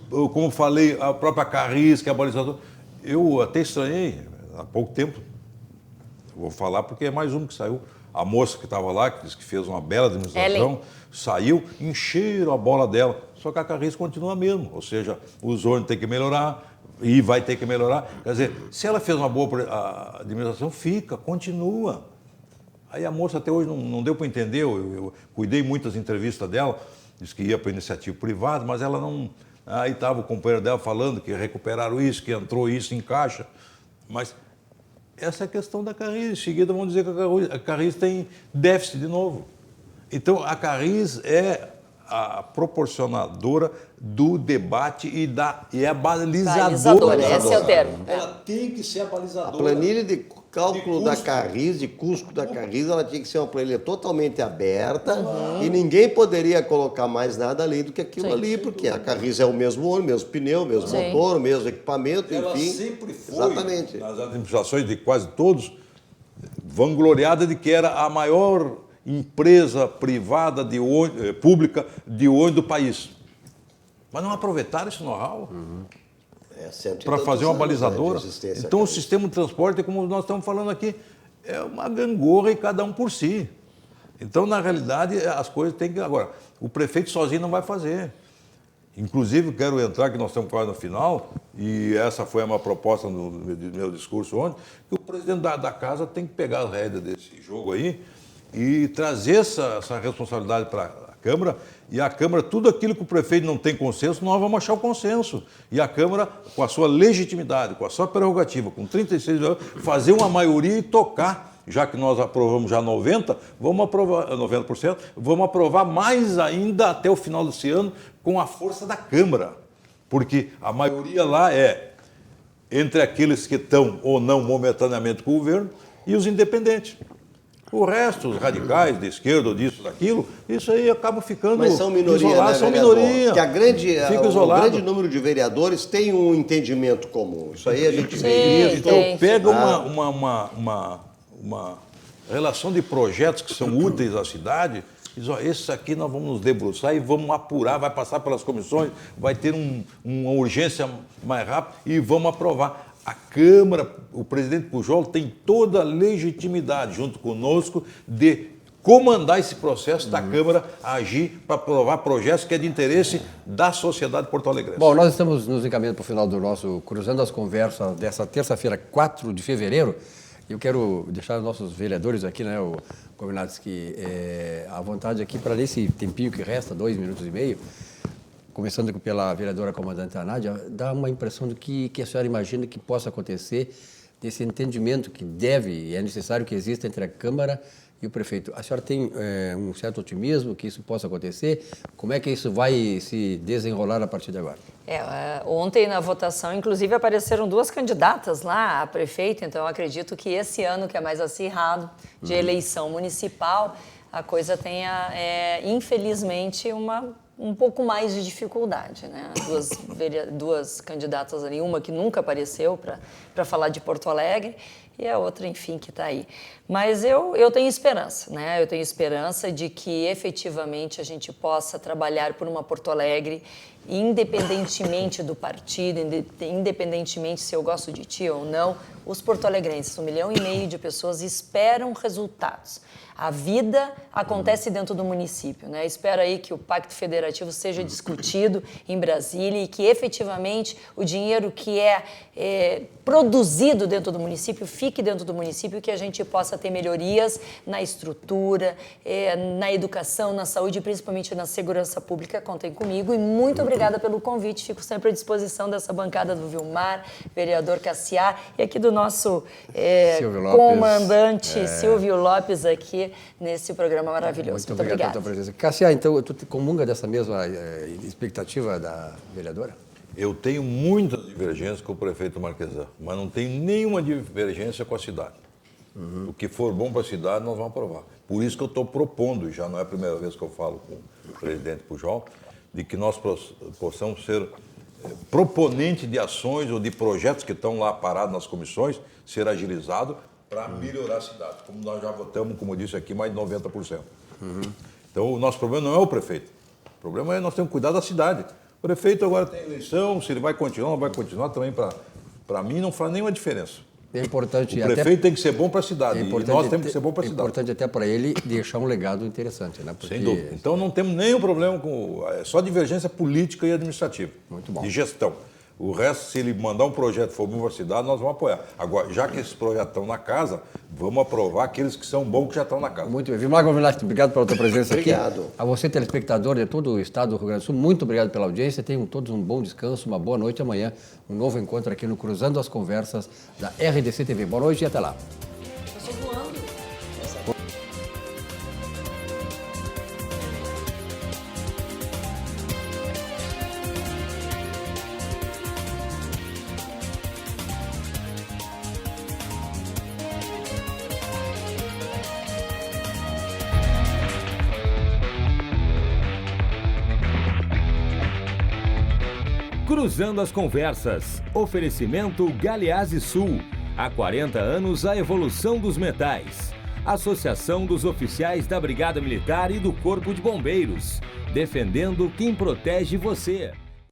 Como falei, a própria Carris, que é a balizadora. Eu até estranhei, há pouco tempo, vou falar porque é mais um que saiu. A moça que estava lá, que disse que fez uma bela demonstração, saiu, encheram a bola dela. Só que a Carris continua mesmo. Ou seja, os ônibus têm que melhorar e vai ter que melhorar. Quer dizer, se ela fez uma boa administração, continua. Aí a moça até hoje não deu para entender. Eu cuidei muitas entrevistas dela, disse que ia para iniciativa privada, mas ela não... Aí estava o companheiro dela falando que recuperaram isso, que entrou isso em caixa. Mas... essa é a questão da Carris. Em seguida vão dizer que a Carris tem déficit de novo. Então, a Carris é a proporcionadora do debate e é a balizadora. Esse é o termo. Ela tem que ser a balizadora. A planilha de cálculo da Carris, de custo da Carris, ela tinha que ser uma planilha totalmente aberta e ninguém poderia colocar mais nada além do que aquilo ali, porque a Carris é o mesmo ônibus, mesmo pneu, mesmo motor, mesmo equipamento, ela enfim. sempre foi, exatamente, nas administrações de quase todos, vangloriada de que era a maior empresa privada pública de ônibus do país. Mas não aproveitaram esse know-how para fazer uma balizadora. Então, o sistema de transporte, como nós estamos falando aqui, é uma gangorra e cada um por si. Então, na realidade, as coisas têm que... Agora, o prefeito sozinho não vai fazer. Inclusive, quero entrar, que nós estamos quase no final, e essa foi uma proposta no meu discurso ontem, que o presidente da casa tem que pegar as rédeas desse jogo aí e trazer essa responsabilidade para a Câmara, e a Câmara, tudo aquilo que o prefeito não tem consenso, nós vamos achar o consenso. E a Câmara, com a sua legitimidade, com a sua prerrogativa, com 36 anos, fazer uma maioria e tocar. Já que nós aprovamos já 90%, vamos aprovar mais ainda até o final desse ano com a força da Câmara. Porque a maioria lá é entre aqueles que estão ou não momentaneamente com o governo e os independentes. O resto, os radicais, de esquerda, ou disso, daquilo, isso aí acaba ficando Mas são minoria, isolados, né, são vereador? minoria. Porque Fica o grande número de vereadores tem um entendimento comum. Isso aí a gente vê isso. Então, pega uma relação de projetos que são úteis à cidade e diz, esse aqui nós vamos nos debruçar e vamos apurar, vai passar pelas comissões, vai ter uma urgência mais rápida e vamos aprovar. A Câmara, o presidente Pujol tem toda a legitimidade, junto conosco, de comandar esse processo da Câmara a agir para aprovar projetos que é de interesse da sociedade porto-alegrense. Bom, nós estamos nos encaminhando para o final do nosso Cruzando as Conversas dessa terça-feira, 4 de fevereiro. Eu quero deixar os nossos vereadores aqui, né, o Kominaski, à vontade aqui para nesse tempinho que resta, 2 minutos e meio, começando pela vereadora comandante Nádia, dá uma impressão do que a senhora imagina que possa acontecer desse entendimento que deve e é necessário que exista entre a Câmara e o prefeito. A senhora tem um certo otimismo que isso possa acontecer? Como é que isso vai se desenrolar a partir de agora? Ontem na votação, inclusive, apareceram 2 candidatas lá a prefeito, então eu acredito que esse ano, que é mais acirrado, de eleição municipal, a coisa tenha, infelizmente, um pouco mais de dificuldade, né? Duas candidatas ali, uma que nunca apareceu para falar de Porto Alegre e a outra, enfim, que está aí. Mas eu tenho esperança, né? Eu tenho esperança de que efetivamente a gente possa trabalhar por uma Porto Alegre, independentemente do partido, independentemente se eu gosto de ti ou não, os porto-alegrenses, 1,5 milhão de pessoas esperam resultados. A vida acontece dentro do município, né? Espero aí que o Pacto Federativo seja discutido em Brasília e que efetivamente o dinheiro que é produzido dentro do município fique dentro do município e que a gente possa ter melhorias na estrutura, na educação, na saúde e principalmente na segurança pública. Contem comigo e muito obrigada pelo convite. Fico sempre à disposição dessa bancada do Vilmar, vereador Cassiar e aqui do nosso comandante Silvio Lopes aqui nesse programa maravilhoso. Muito obrigado pela tua presença. Cassiar, então, tu comunga dessa mesma expectativa da vereadora? Eu tenho muitas divergências com o prefeito Marquesan, mas não tenho nenhuma divergência com a cidade. O que for bom para a cidade, nós vamos aprovar. Por isso que eu estou propondo, já não é a primeira vez que eu falo com o presidente Pujol, de que nós possamos ser proponentes de ações ou de projetos que estão lá parados nas comissões, ser agilizados para melhorar a cidade. Como nós já votamos, como eu disse aqui, mais de 90%. Então, o nosso problema não é o prefeito. O problema é nós temos que cuidar da cidade. O prefeito agora tem eleição, se ele vai continuar ou não vai continuar, também para mim não faz nenhuma diferença. É importante. O prefeito tem que ser bom para a cidade e nós temos que ser bom para a cidade. É importante até para ele deixar um legado interessante, né? Sem dúvida. Então não temos nenhum problema com... É só divergência política e administrativa. Muito bom. De gestão. O resto, se ele mandar um projeto for bom para a cidade, nós vamos apoiar. Agora, já que esses projetos estão na casa, vamos aprovar aqueles que são bons que já estão na casa. Muito bem. Vilmar Govinati, obrigado pela tua presença aqui. Obrigado. A você, telespectador de todo o estado do Rio Grande do Sul, muito obrigado pela audiência. Tenham todos um bom descanso, uma boa noite. Amanhã, um novo encontro aqui no Cruzando as Conversas da RDC TV. Boa noite e até lá. Cruzando as Conversas. Oferecimento Galeazzi Sul. Há 40 anos a evolução dos metais. Associação dos Oficiais da Brigada Militar e do Corpo de Bombeiros. Defendendo quem protege você.